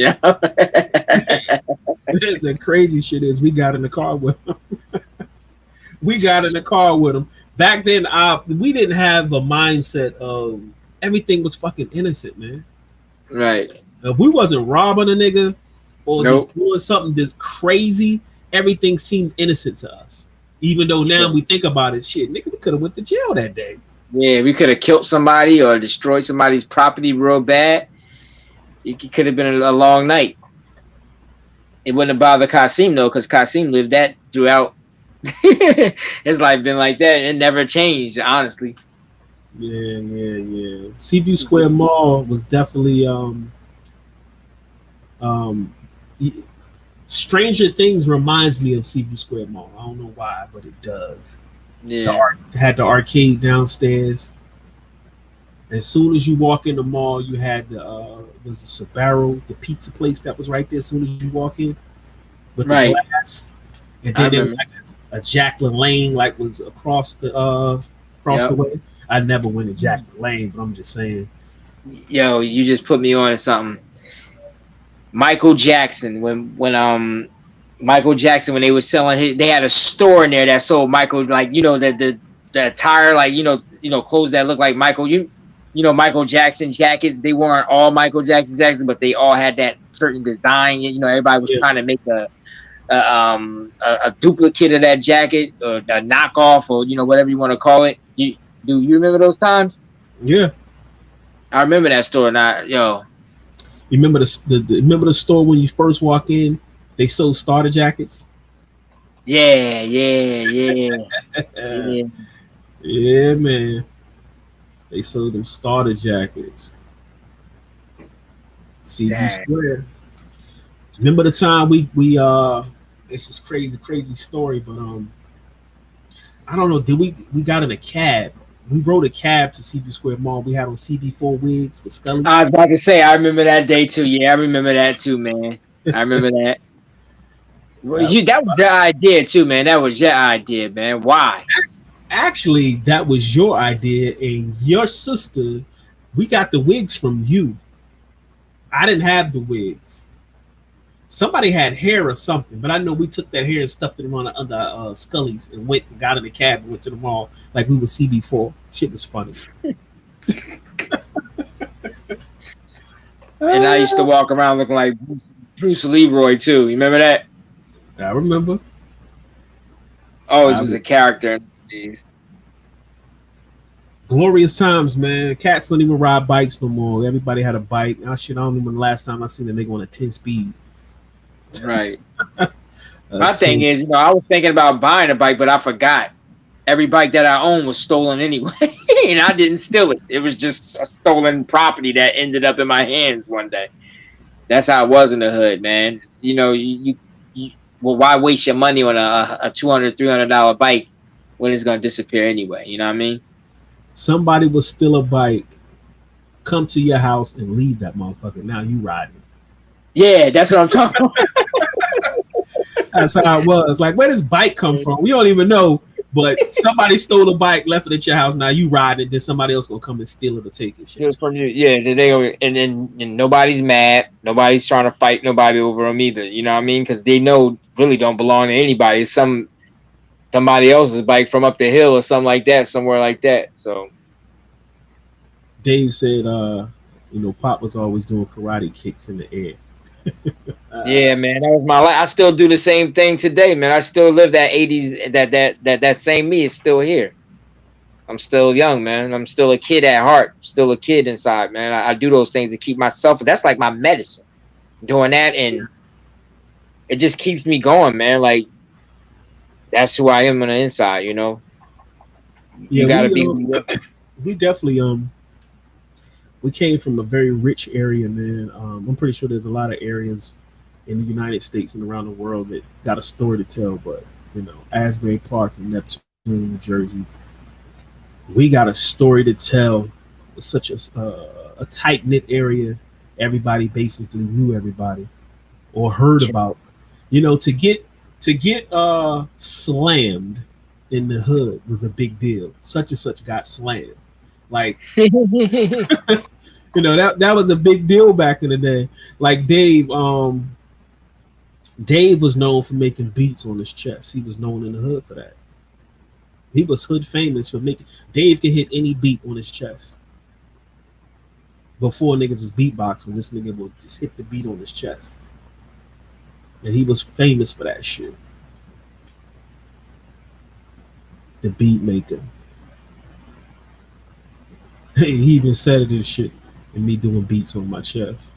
The crazy shit is we got in the car with him. Back then, we didn't have a mindset of everything was fucking innocent, man. Right. If we wasn't robbing a nigga or just doing something that's crazy, everything seemed innocent to us. Even though now we think about it, shit, nigga, we could have went to jail that day. Yeah, we could have killed somebody or destroyed somebody's property real bad. It could have been a long night. It wouldn't have bothered Kasim though, because Kasim lived that throughout. His life been like that. It never changed, honestly. Yeah, yeah, yeah. Seaview Square Mall was definitely um Stranger Things reminds me of Seaview Square Mall. I don't know why, but it does. The Yeah, art had the arcade downstairs. As soon as you walk in the mall, you had the was it Sbarro, the pizza place that was right there. As soon as you walk in with the right. glass, and I then there was remember. like a Jacqueline Lane, like was across the Yep. way. I never went to Jacqueline Lane, but I'm just saying. Yo, you just put me on to something. Michael Jackson, when Michael Jackson, when they were selling his, they had a store in there that sold Michael, like, the attire, like, clothes that look like Michael. Michael Jackson jackets. They weren't all Michael Jackson, but they all had that certain design. Everybody was Yeah, trying to make a duplicate of that jacket, or a knockoff, or whatever you want to call it. Do you remember those times? yeah. I remember that store. Not yo. You remember remember the store when you first walk in? They sold starter jackets. Yeah, yeah, yeah, yeah. Yeah, man. They sold them starter jackets. Seaview Dang. Square. Remember the time we this is crazy, crazy story, but I don't know, did we got in a cab. We rode a cab to Seaview Square Mall. We had on CB4 wigs with Scully. I was about to say, I remember that day too. Yeah, I remember that too, man. I remember that. Well, That, that was your idea too, man. That was your idea, man. Why? actually, that was your idea, and your sister. We got the wigs from you. I didn't have the wigs. Somebody had hair or something, but I know we took that hair and stuffed it around under Scully's and went and got in the cab and went to the mall like we were CB4. Shit was funny. And I used to Ah, walk around looking like Bruce Leroy too. You remember that? I remember. Always I was a re- character in these. Glorious times, man. Cats don't even ride bikes no more. Everybody had a bike. I shit. I don't remember the last time I seen a nigga on a 10 speed. Right. A My thing 10. is, I was thinking about buying a bike, but I forgot. Every bike that I owned was stolen anyway, and I didn't steal it. It was just a stolen property that ended up in my hands one day. That's how it was in the hood, man. You well, why waste your money on a $200, $300 bike when it's gonna disappear anyway? You know what I mean? Somebody will steal a bike, come to your house and leave that motherfucker. Now you riding. Yeah, that's what I'm talking about. That's how it was. Like, where does bike come from? We don't even know. But somebody stole a bike, left it at your house. Now you ride it. Then somebody else gonna come and steal it or take it. Shit is Just from you, crazy. yeah. Then they go, and nobody's mad. Nobody's trying to fight nobody over them either. You know what I mean? Because they know really don't belong to anybody. It's somebody else's bike from up the hill or something like that, somewhere like that. So Dave said, Pop was always doing karate kicks in the air. yeah, man, that was my life. I still do the same thing today, man. I still live that '80s. That same me is still here. I'm still young, man. I'm still a kid at heart. Still a kid inside, man. I do those things to keep myself. That's like my medicine. Doing that, and it just keeps me going, man. Like that's who I am on the inside. You Yeah, got to be who you are. we definitely we came from a very rich area, man. I'm pretty sure there's a lot of areas in the United States and around the world that got a story to tell. But Asbury Park in Neptune, New Jersey, we got a story to tell. It's such a tight knit area. Everybody basically knew everybody or heard about. To get slammed in the hood was a big deal. Such and such got slammed. Like that was a big deal back in the day. Like Dave was known for making beats on his chest. He was known in the hood for that. He was hood famous for making. Dave could hit any beat on his chest. Before niggas was beatboxing, this nigga would just hit the beat on his chest, and he was famous for that shit. The beat maker. He even said it in shit, and me doing beats on my chest.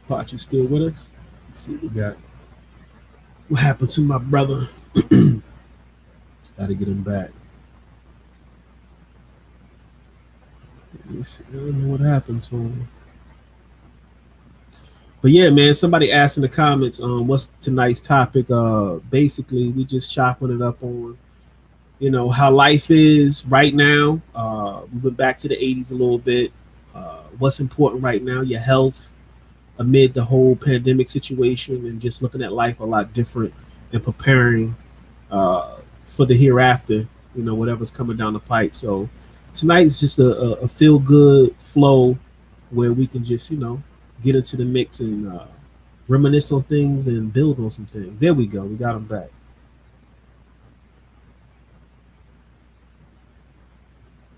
Pot, you still with us? Let's see what we got. What happened to my brother? Got to get him back. I don't know what happens for him. But yeah, man, somebody asked in the comments, what's tonight's topic? Basically, we just chopping it up on, how life is right now. We went back to the '80s a little bit. What's important right now? Your health amid the whole pandemic situation, and just looking at life a lot different and preparing uh, for the hereafter. Whatever's coming down the pipe. So tonight is just a feel good flow where we can just get into the mix and reminisce on things and build on some things. There we go. We got them back.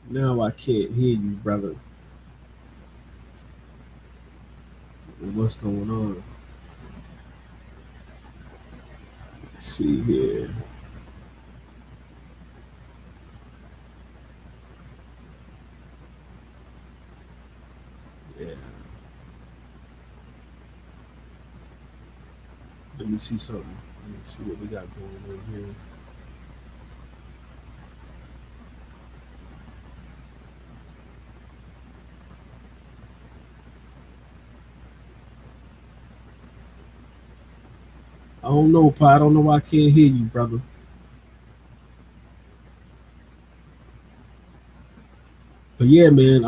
Now I can't hear you, brother. What's going on? Let's see here. Yeah. Let me see something. Let me see what we got going on here. I don't know, Pa. I don't know why I can't hear you, brother. But yeah, man.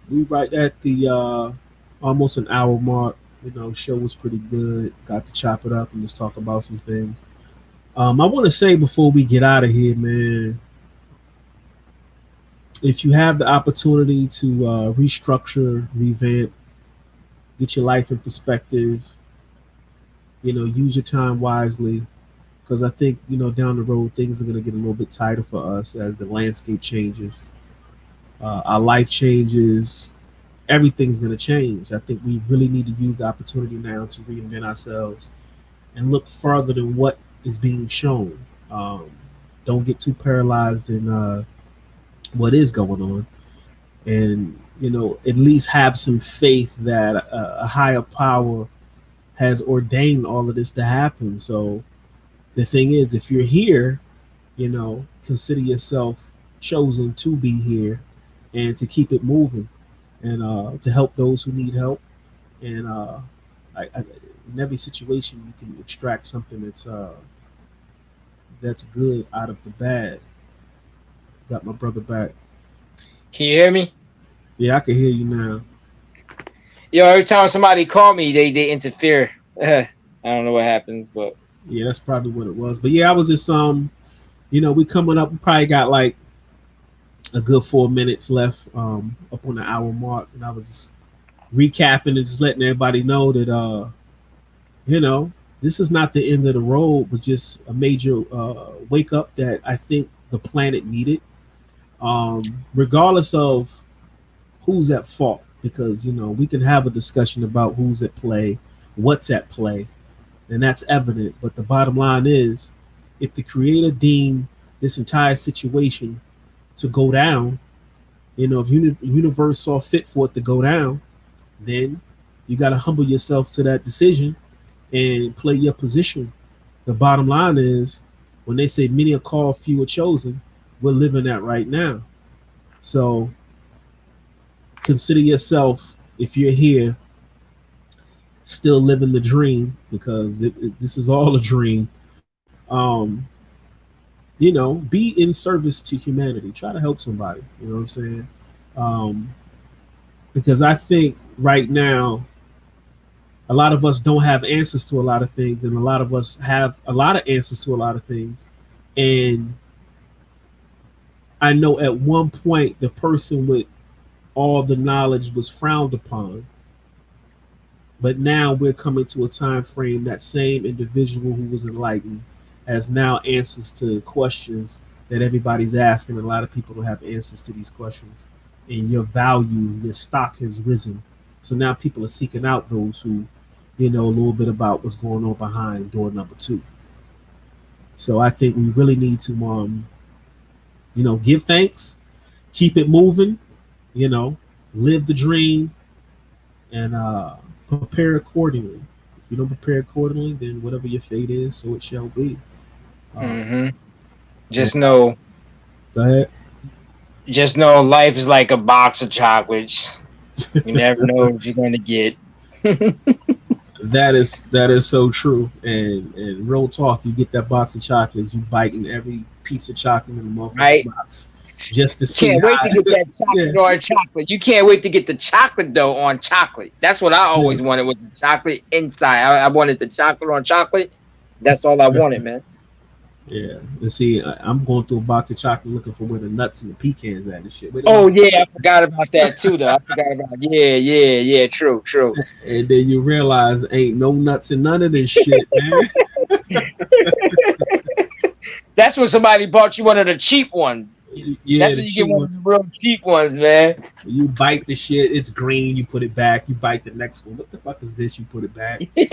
We right at the almost an hour mark. Show was pretty good. Got to chop it up and just talk about some things. I want to say before we get out of here, man, if you have the opportunity to restructure, revamp, get your life in perspective, use your time wisely. Because I think, down the road, things are going to get a little bit tighter for us as the landscape changes, our life changes, everything's going to change. I think we really need to use the opportunity now to reinvent ourselves and look further than what is being shown. Um, don't get too paralyzed in what is going on, and at least have some faith that a higher power has ordained all of this to happen. So the thing is, if you're here, consider yourself chosen to be here and to keep it moving and to help those who need help. And in every situation, you can extract something that's good out of the bad. Got my brother back. Can you hear me? Yeah, I can hear you now. Yo, every time somebody call me, they interfere. I don't know what happens, but Yeah, that's probably what it was. But yeah, I was just we coming up. We probably got like a good 4 minutes left, up on the hour mark, and I was just recapping and just letting everybody know that you know this is not the end of the road, but just a major wake up that I think the planet needed, regardless of who's at fault, because we can have a discussion about who's at play, what's at play, and that's evident. But the bottom line is, if the creator deemed this entire situation to go down, if universe saw fit for it to go down, then you got to humble yourself to that decision and play your position. The bottom line is, when they say many are called, few are chosen, we're living that right now. So consider yourself, if you're here, still living the dream, because this is all a dream. Be in service to humanity. Try to help somebody. You know what I'm saying? Um, because I think right now, a lot of us don't have answers to a lot of things, and a lot of us have a lot of answers to a lot of things. And I know at one point, the person with all the knowledge was frowned upon, but now we're coming to a time frame that same individual who was enlightened has now answers to questions that everybody's asking. A lot of people don't have answers to these questions, and your value, your stock has risen. So now people are seeking out those who, a little bit about what's going on behind door number two. So I think we really need to, give thanks, keep it moving, you know, live the dream, and prepare accordingly. If you don't prepare accordingly, then whatever your fate is, so it shall be. Um, Mm-hmm. and Just know, go ahead. just know, life is like a box of chocolates. You never know what you're gonna get. That is so true. And real talk, you get that box of chocolates, you biting every piece of chocolate in the motherfucking Right? box just to see Can't wait to how. get that Yeah, chocolate on chocolate. You can't wait to get the chocolate though on chocolate. That's what I yeah, always wanted, with the chocolate inside. I wanted the chocolate on chocolate. That's all I wanted, man. yeah. And see, I'm going through a box of chocolate looking for where the nuts and the pecans at and shit. Where the Oh motherfucking yeah, I nuts forgot about that too though. I forgot about, yeah. True, true. at? And then you realize ain't no nuts in none of this shit, man. That's when somebody bought you one of the cheap ones. Yeah, That's the when you get cheap one of ones. the real cheap ones, man. You bite the shit, it's green. You put it back. You bite the next one. What the fuck is this? You put it back. Yeah,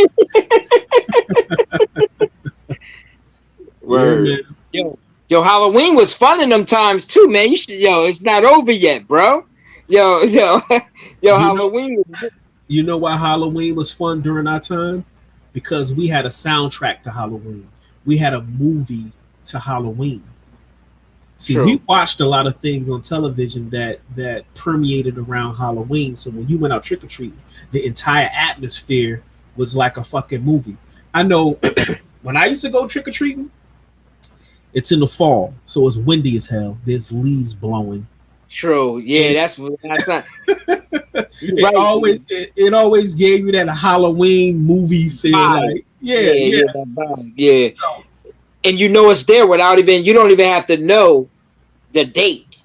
Word. man. Yo, yo, Halloween was fun in them times too, man. You should, yo, it's not over yet, bro. Yo, yo, You know, Halloween. you know why Halloween was fun during our time? Because we had a soundtrack to Halloween. We had a movie to Halloween. See, we True. watched a lot of things on television that permeated around Halloween. So when you went out trick or treating, the entire atmosphere was like a fucking movie. I know when I used to go trick or treating, it's in the fall, so it's windy as hell. There's leaves blowing, True. Yeah, and that's not. You're it right. always gave you that Halloween movie feel. Vibe. Like, yeah, Yeah, yeah. yeah, that vibe. Yeah, So and you know it's there without even. You don't even have to know the date.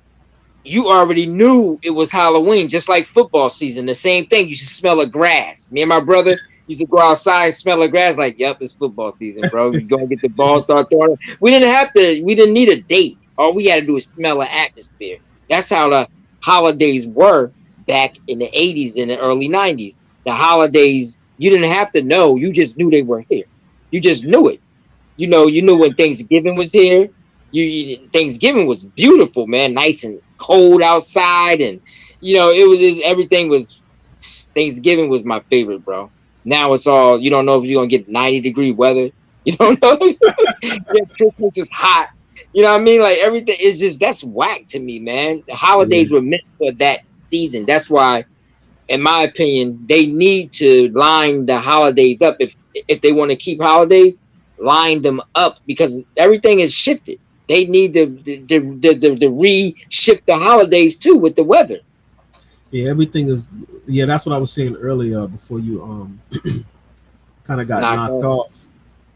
You already knew it was Halloween, just like football season. The same thing. You should smell the grass. Me and my brother used to go outside and smell the grass. Like, yep, it's football season, bro. You go and get the ball, start throwing. We didn't have to. We didn't need a date. All we had to do is smell the atmosphere. That's how the holidays were back in the '80s and the early '90s. The holidays, you didn't have to know. You just knew they were here. You just knew it. You knew when Thanksgiving was here. Thanksgiving was beautiful, man. Nice and cold outside, and everything was. Thanksgiving was my favorite, bro. Now it's all, you don't know if you're gonna get 90-degree weather. You don't know. Yeah, Christmas is hot. You know what I mean? Like, everything is just, that's whack to me, man. The yeah, holidays were meant for that season. That's why, in my opinion, they need to line the holidays up. If they want to keep holidays, line them up, because everything is shifted. They need to re-shift the holidays too with the weather. yeah. Everything is. Yeah, that's what I was saying earlier before you kind of got Knock knocked off. off.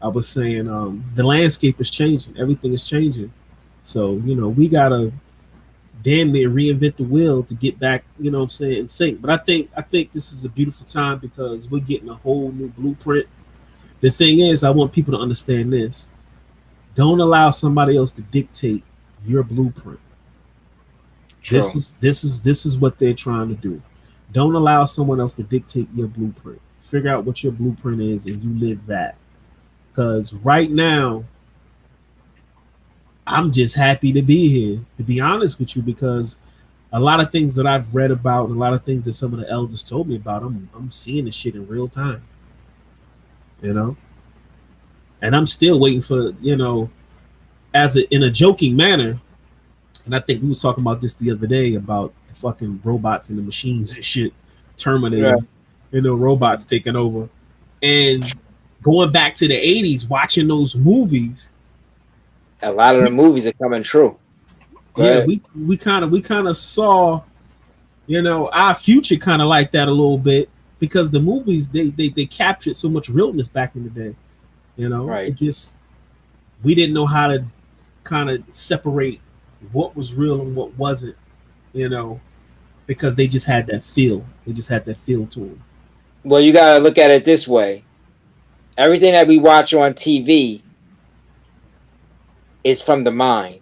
I was saying the landscape is changing. Everything is changing. So we gotta damn near reinvent the wheel to get back. What I'm saying, in sync. But I think this is a beautiful time because we're getting a whole new blueprint. The thing is, I want people to understand this. Don't allow somebody else to dictate your blueprint. This True. is this is this is what they're trying to do. Don't allow someone else to dictate your blueprint. Figure out what your blueprint is and you live that. Because right now, I'm just happy to be here, to be honest with you, because a lot of things that I've read about and a lot of things that some of the elders told me about, I'm seeing this shit in real time, you know? And I'm still waiting for, in a joking manner, and I think we was talking about this the other day about the fucking robots and the machines and shit, Yeah. Terminator, robots taking over. And going back to the 80s, watching those movies, A lot of the movies are coming true. Go yeah, ahead. we kind of saw, our future kind of like that a little bit because the movies they captured so much realness back in the day. Right. It just we didn't know how to kind of separate what was real and what wasn't, you know, because they just had that feel. They just had that feel to them. Well, you gotta look at it this way. Everything that we watch on TV is from the mind,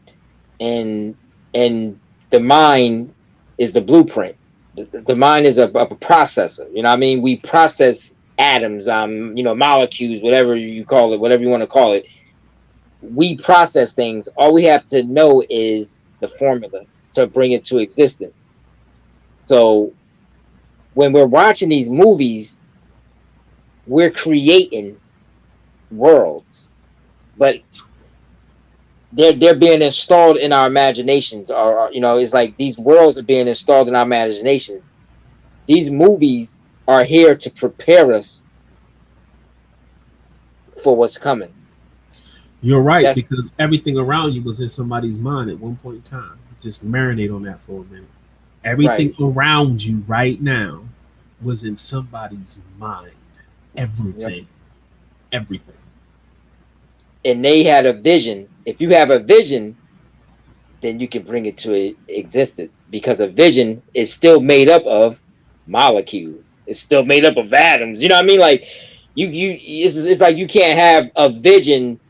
and and the mind is the blueprint. The mind is a processor. You know what I mean? We process atoms, molecules, whatever you call it, whatever you want to call it. We process things. All we have to know is the formula to bring it to existence. So when we're watching these movies, we're creating worlds, but they're being installed in our imaginations, or you know, it's like these worlds are being installed in our imaginations. These movies are here to prepare us for what's coming. You're right, That's because everything around you was in somebody's mind at one point in time. Just marinate on that for a minute. Everything right. around you right now was in somebody's mind. Yep. Everything. Everything. And they had a vision. If you have a vision, then you can bring it to existence, because a vision is still made up of molecules. It's still made up of atoms. You know what I mean? Like it's like you can't have a vision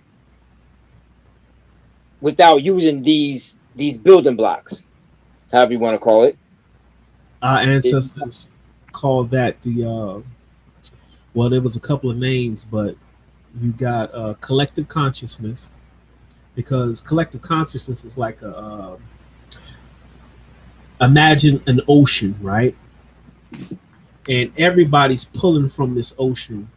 without using these building blocks, however you want to call it. Our it ancestors called that the well, there was a couple of names, but you got collective consciousness, because collective consciousness is like a imagine an ocean, right? And everybody's pulling from this ocean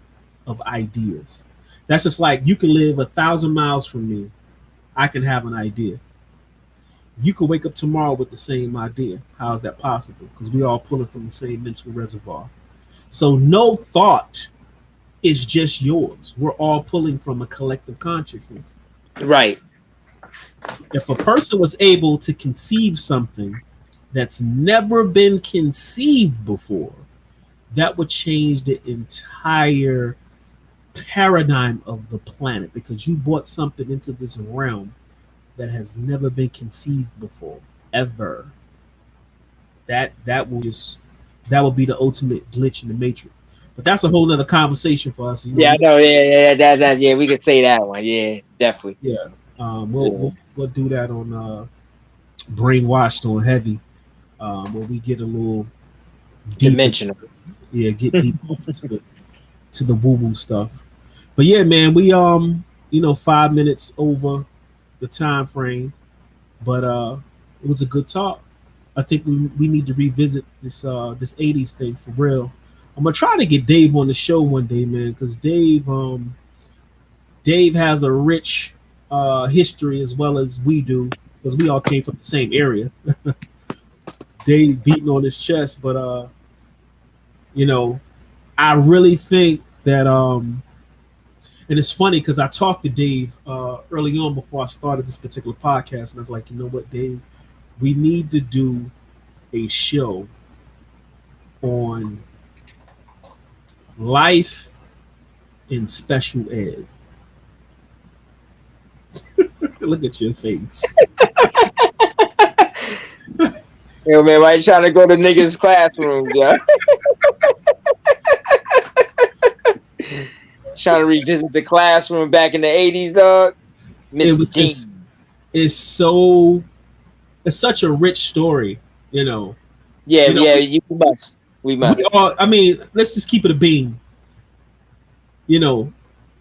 of ideas. That's just like you can live 1,000 miles from me. I can have an idea. You could wake up tomorrow with the same idea. How is that possible? Because we all pulling from the same mental reservoir. So no thought is just yours. We're all pulling from a collective consciousness. right. If a person was able to conceive something that's never been conceived before, that would change the entire paradigm of the planet, because you brought something into this realm that has never been conceived before, ever. That will just that will be the ultimate glitch in the matrix. But that's a whole nother conversation for us. You know, Yeah, I know. Yeah, yeah. We could say that one. Yeah, definitely. yeah. We'll, Yeah. we'll do that on brainwashed on heavy, where we get a little deep into Dimensional. yeah, get deep to the woo woo stuff. But yeah, man, we 5 minutes over the time frame, but it was a good talk. I think we need to revisit this 80s thing for real. I'm gonna try to get Dave on the show one day, man, because Dave has a rich history as well as we do, because we all came from the same area. Dave beating on his chest, but you know, I really think that and it's funny because I talked to Dave early on before I started this particular podcast, and I was like, you know what, Dave, we need to do a show on life in special ed. Look at your face. Yo, man, why you trying to go to niggas' classroom, yo? Trying to revisit the classroom back in the 80s, dog. It Miss was Dean. it's so it's such a rich story, you know. Yeah, You know, yeah, we must. We we must. all, I mean, let's just keep it a beam. You know,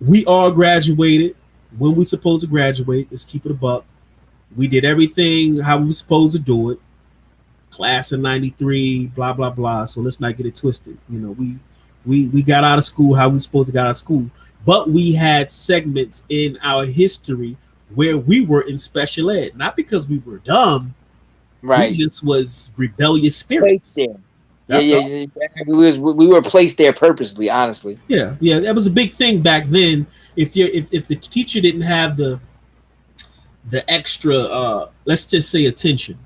we all graduated when we supposed to graduate. Let's keep it a buck. We did everything how we were supposed to do it. Class of '93, blah blah blah. So let's not get it twisted. You know, we got out of school how we supposed to get out of school, but we had segments in our history where we were in special ed, not because we were dumb. We Right. just was rebellious Placed spirits. there. Yeah, That's yeah, all. yeah. We were placed there purposely, honestly. Yeah, yeah, that was a big thing back then. If the teacher didn't have the extra let's just say attention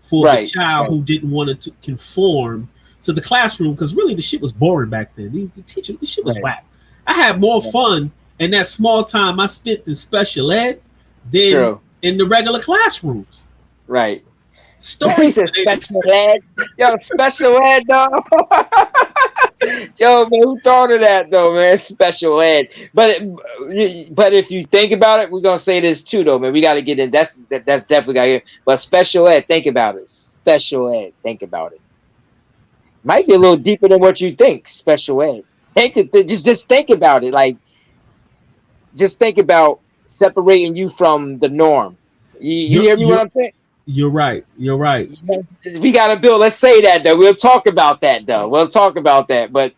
for the Right. child Right. who didn't want to conform to the classroom, because really the shit was boring back then. The teacher, the shit was Right. whack. I had more Right. fun in that small time I spent in special ed than True. in the regular classrooms. Right. He Stories. said special ed. Yo, special ed, dog. Yo, man, who thought of that though, man? Special ed. But if you think about it, we're gonna say this too, though, man. We got to get in. That's definitely got to get. But special ed, think about it. Special ed, think about it. Might be a little deeper than what you think. Special ed. Just think about it. Like, just think about separating you from the norm. You You're, hear me? What you're I'm saying? you're right. You're right. We got to build. Let's say that though. We'll talk about that though. We'll talk about that. But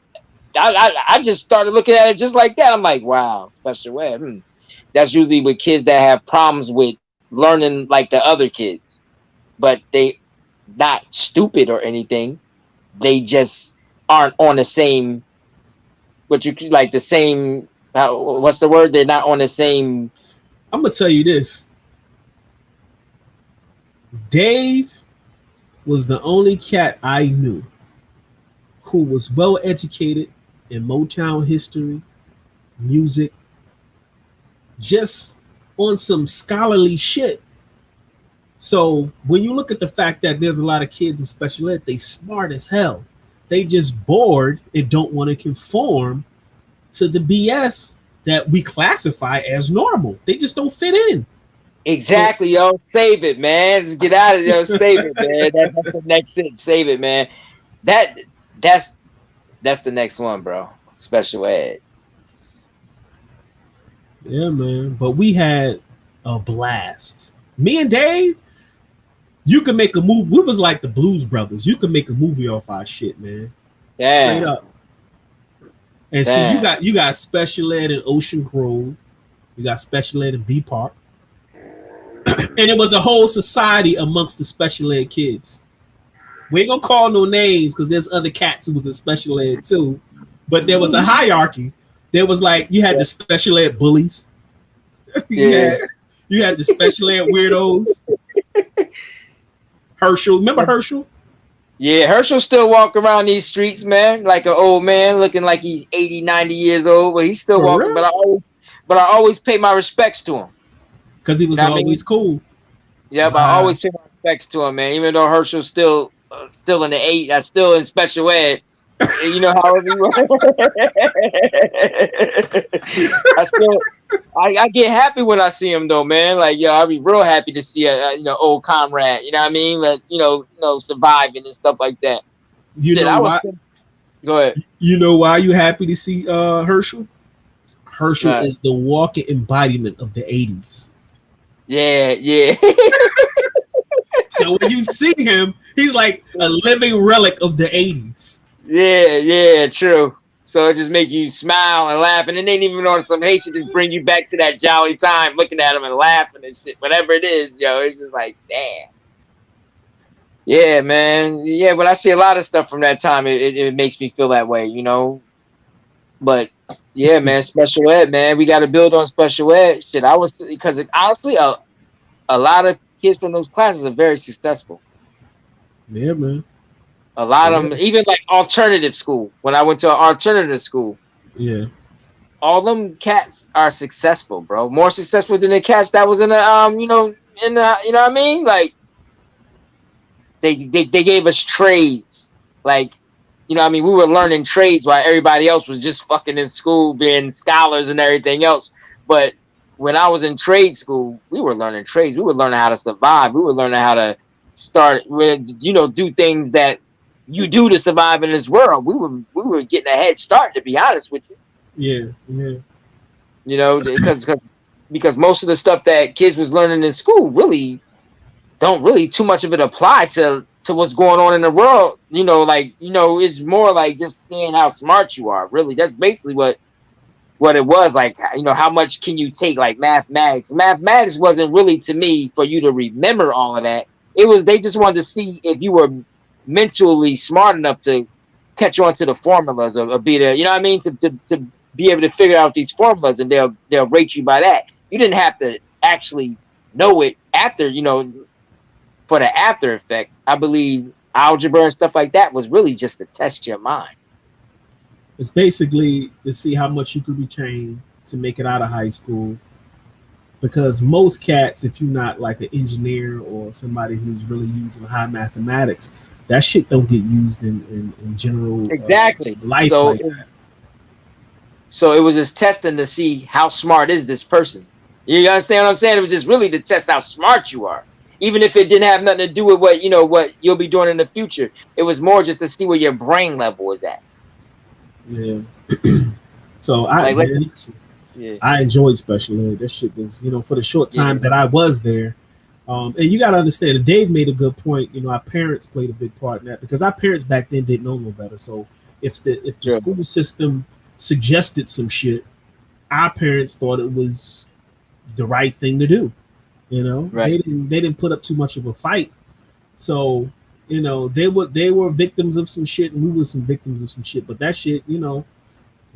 I just started looking at it just like that. I'm like, wow, special ed. That's usually with kids that have problems with learning like the other kids, but they not stupid or anything. They just aren't on the same, what you like the same. What's the word? They're not on the same. I'm gonna tell you this: Dave was the only cat I knew who was well educated in Motown history, music, just on some scholarly shit. So when you look at the fact that there's a lot of kids in special ed, they smart as hell. They just bored and don't want to conform to the BS that we classify as normal. They just don't fit in. So Exactly, yo. Save it, man. Just get out of there. Save it, man. That's the next thing. Save it, man. That that's that's the next one, bro. Special ed. yeah, man. But we had a blast. Me and Dave, you could make a movie. We was like the Blues Brothers. You could make a movie off our shit, man. Straight Damn, up. And see, you damn. got special ed in Ocean Grove. You got special ed in B Park. And it was a whole society amongst the special ed kids. We ain't gonna call no names because there's other cats who was in special ed too. But there was a hierarchy. There was like you had the special ed bullies. Yeah, You had the special ed weirdos. Herschel, remember Herschel? yeah. Herschel still walk around these streets, man, like an old man, looking like he's 80, 90 years old, but he's still For walking. real? But I always pay my respects to him. Because he You was know what I mean? always cool. Yeah, but I Nah, always pay my respects to him, man. Even though Herschel's still in the eight, that's still in special ed. You know how I still I get happy when I see him though, man. Like yo, I'll be real happy to see a old comrade. You know what I mean? Like surviving and stuff like that. you Shit, know I was why? go ahead. You know why you happy to see Herschel? Herschel Right. is the walking embodiment of the 80s. Yeah, yeah. So when you see him, he's like a living relic of the 80s. Yeah, yeah, true. So it just make you smile and laugh, and it ain't even on some Haitian. Just bring you back to that jolly time, looking at him and laughing and shit. Whatever it is, yo, it's just like, damn. Yeah, man. Yeah, when I see a lot of stuff from that time, it makes me feel that way, you know. But yeah, man, special ed, man, we got to build on special ed. Shit, I was because honestly, a lot of kids from those classes are very successful. Yeah, man. A lot of Yeah. them, even like alternative school. When I went to an alternative school, Yeah. all them cats are successful, bro. More successful than the cats that was in the in the what I mean? Like they gave us trades. Like, what I mean, we were learning trades while everybody else was just fucking in school being scholars and everything else. But when I was in trade school, we were learning trades. We were learning how to survive. We were learning how to start with do things that you do to survive in this world. We were getting a head start, to be honest with you. Yeah. Yeah. Because most of the stuff that kids was learning in school really don't really too much of it apply to what's going on in the world. It's more like just seeing how smart you are. Really, that's basically what it was. Like, how much can you take? Like mathematics. Mathematics wasn't really to me for you to remember all of that. It was they just wanted to see if you were mentally smart enough to catch on to the formulas or be there. You know what I mean? To be able to figure out these formulas, and they'll rate you by that. You didn't have to actually know it after, for the after effect. I believe algebra and stuff like that was really just to test your mind. It's basically to see how much you could retain to make it out of high school. Because most cats, if you're not like an engineer or somebody who's really using high mathematics, that shit don't get used in general Exactly. life So like that. so it was just testing to see how smart is this person. You understand what I'm saying? It was just really to test how smart you are. Even if it didn't have nothing to do with what you'll be doing in the future. It was more just to see where your brain level is at. Yeah. So Like, yeah. I enjoyed special ed. That shit was, for the short Yeah. time that I was there. And you got to understand, and Dave made a good point. Our parents played a big part in that because our parents back then didn't know no better. So if the Sure. school system suggested some shit, our parents thought it was the right thing to do. You know, Right. they didn't put up too much of a fight. So, you know, they were victims of some shit, and we were some victims of some shit. But that shit, you know,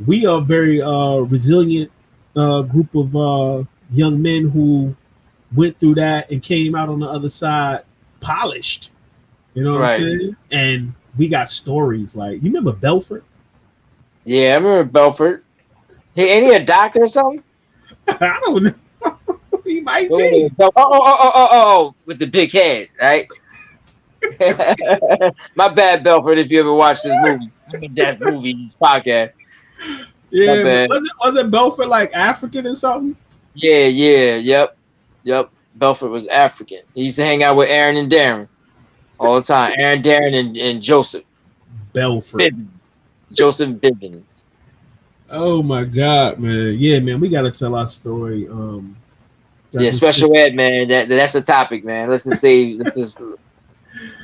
we are a very resilient group of young men who went through that and came out on the other side polished. You know what I'm Right. saying? And we got stories like you remember Belfort? Yeah, I remember Belfort. Hey, ain't he a doctor or something? I don't know. He might Oh, be. with the big head, right? My bad, Belfort. If you ever watched this movie, I mean that movie, this podcast. My Yeah, but bad. was it Belfort like African or something? Yeah, yeah, yep. Belfort was African. He used to hang out with Aaron and Darren all the time. Aaron, Darren, and Joseph Belfort. Bibbins. Joseph Bibbins. Oh my god, man. Yeah, man, we gotta tell our story. Yeah, Because special ed, man. That's the topic, man. Let's just say,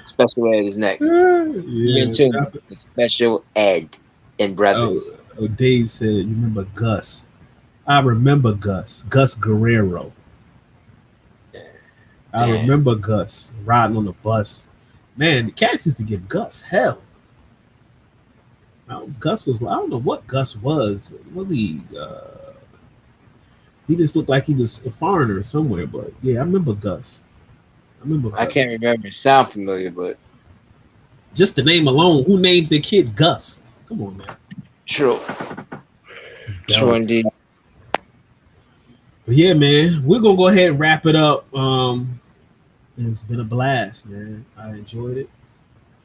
special ed is next. You're in yeah. tune to special ed and Oh, brothers. Dave said, you remember Gus? I remember Gus. Gus Guerrero. I Damn. remember Gus riding on the bus. Man, the cats used to give Gus hell. Gus was, I don't know what Gus was. Was he? He just looked like he was a foreigner somewhere. But yeah, I remember Gus. I remember I Gus. can't remember. It sound familiar, but Just the name alone, who names their kid Gus? Come on, man. true. True Belfort. indeed. But yeah, man, we're gonna go ahead and wrap it up. It's been a blast, man. I enjoyed it.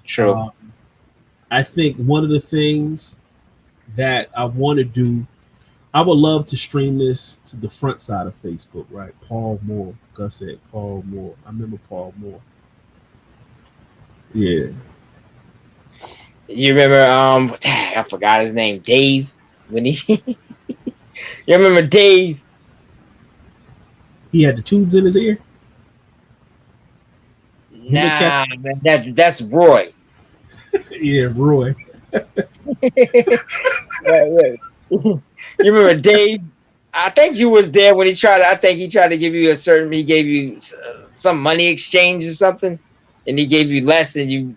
True. Um, I think one of the things that I want to do, I would love to stream this to the front side of Facebook, right? Paul Moore. Gus said Paul Moore. I remember Paul Moore. Yeah. You remember? I forgot his name. Dave. When he, you remember Dave? He had the tubes in his ear. Nah, man, that's Roy. Yeah, Roy. Right. You remember Dave? I think you was there when he tried. I think he tried to give you a certain. He gave you some money exchange or something, and he gave you less, and you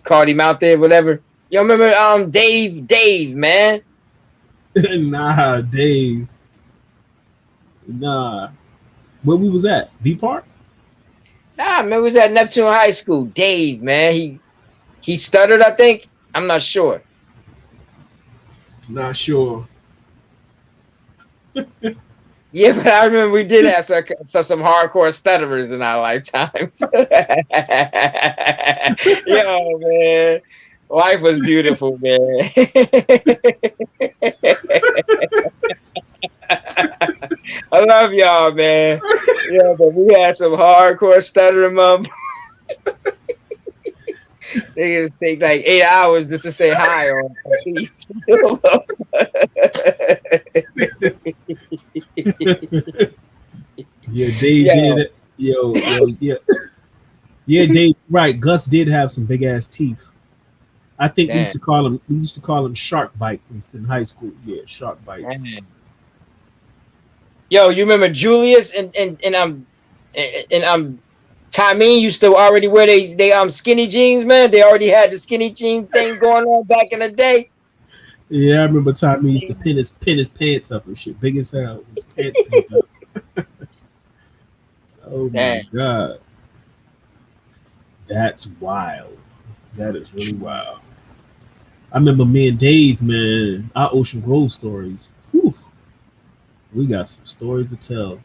called him out there, whatever. You remember Dave, man? Nah, Dave. Nah. Where we was at? B Park? Nah, man, it was at Neptune High School. Dave, man, he stuttered. I think I'm not sure. Not sure. Yeah, but I remember we did have some hardcore stutterers in our lifetimes. Yo, man, life was beautiful, man. I love y'all, man. Yeah, but we had some hardcore stuttering mom. Niggas take like 8 hours just to say hi on peace. Yeah, Dave did it. Yo, yeah. Yeah, Dave, right. Gus did have some big ass teeth. I think we used to call him shark bite in high school. Yeah, shark bite. Damn. Yo, you remember Julius and Tommy used to already wear they skinny jeans, man. They already had the skinny jean thing going on back in the day. Yeah, I remember Tommy used to pin his pants up and shit, big as hell. His pants pinned up. Oh my god, that's wild. That is really wild. I remember me and Dave, man, our Ocean Grove stories. Whew, we got some stories to tell.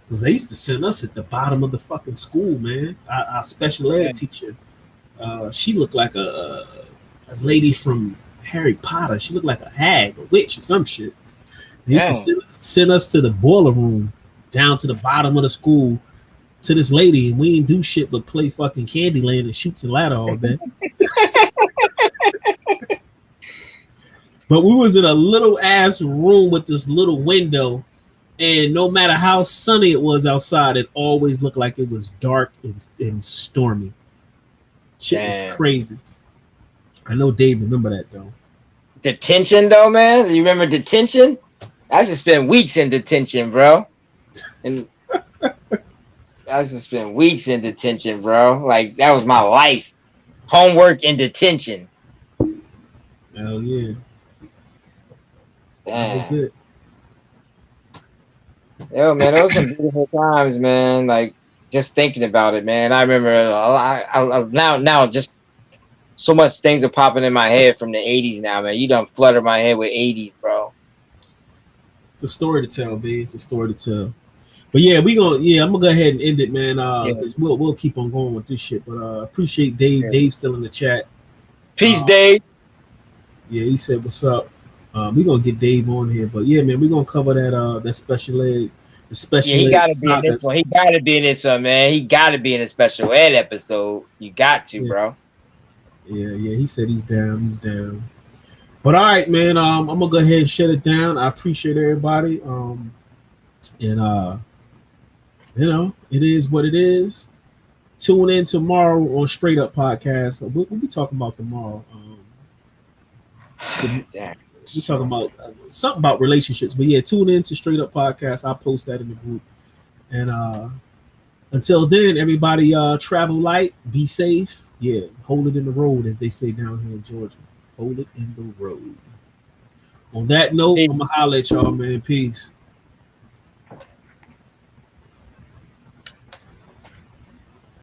Because they used to send us at the bottom of the fucking school, man. Our special ed teacher, she looked like a lady from Harry Potter. She looked like a hag, a witch, or some shit. They used to send us to the boiler room, down to the bottom of the school, to this lady, and we didn't do shit but play fucking Candyland and Shoots and Ladder all day. But we was in a little ass room with this little window, and no matter how sunny it was outside, it always looked like it was dark and stormy. Shit was crazy. I know Dave remember that though. Detention though, man. You remember detention? I just spent weeks in detention, bro. And I just spent weeks in detention, bro. Like that was my life. Homework in detention. Hell yeah, that was Damn. it. Yo, man, those some beautiful times, man. Like just thinking about it, man. I remember now just so much things are popping in my head from the '80s now, man. You done flooded my head with '80s, bro. It's a story to tell, B. It's a story to tell. But yeah, I'm gonna go ahead and end it, man. Yeah, Because we'll keep on going with this shit. But appreciate Dave. yeah. Dave's still in the chat. Peace, Uh, Dave. yeah, he said what's up. We gonna get Dave on here, but yeah, man, we gonna cover that special ed, the Yeah, special he ed gotta be in this one. sagas. He gotta be in this one, man. He gotta be in a special ed episode. You got to, Yeah, bro. yeah. He said he's down. He's down. But all right, man. I'm gonna go ahead and shut it down. I appreciate everybody. And it is what it is. Tune in tomorrow on Straight Up Podcast. We'll be talking about tomorrow. Damn. We talking about something about relationships, but yeah, tune in to Straight Up Podcast. I'll post that in the group. And until then, everybody, travel light, be safe. Yeah, hold it in the road, as they say down here in Georgia. Hold it in the road. On that note, I'm gonna holler at y'all, man. Peace.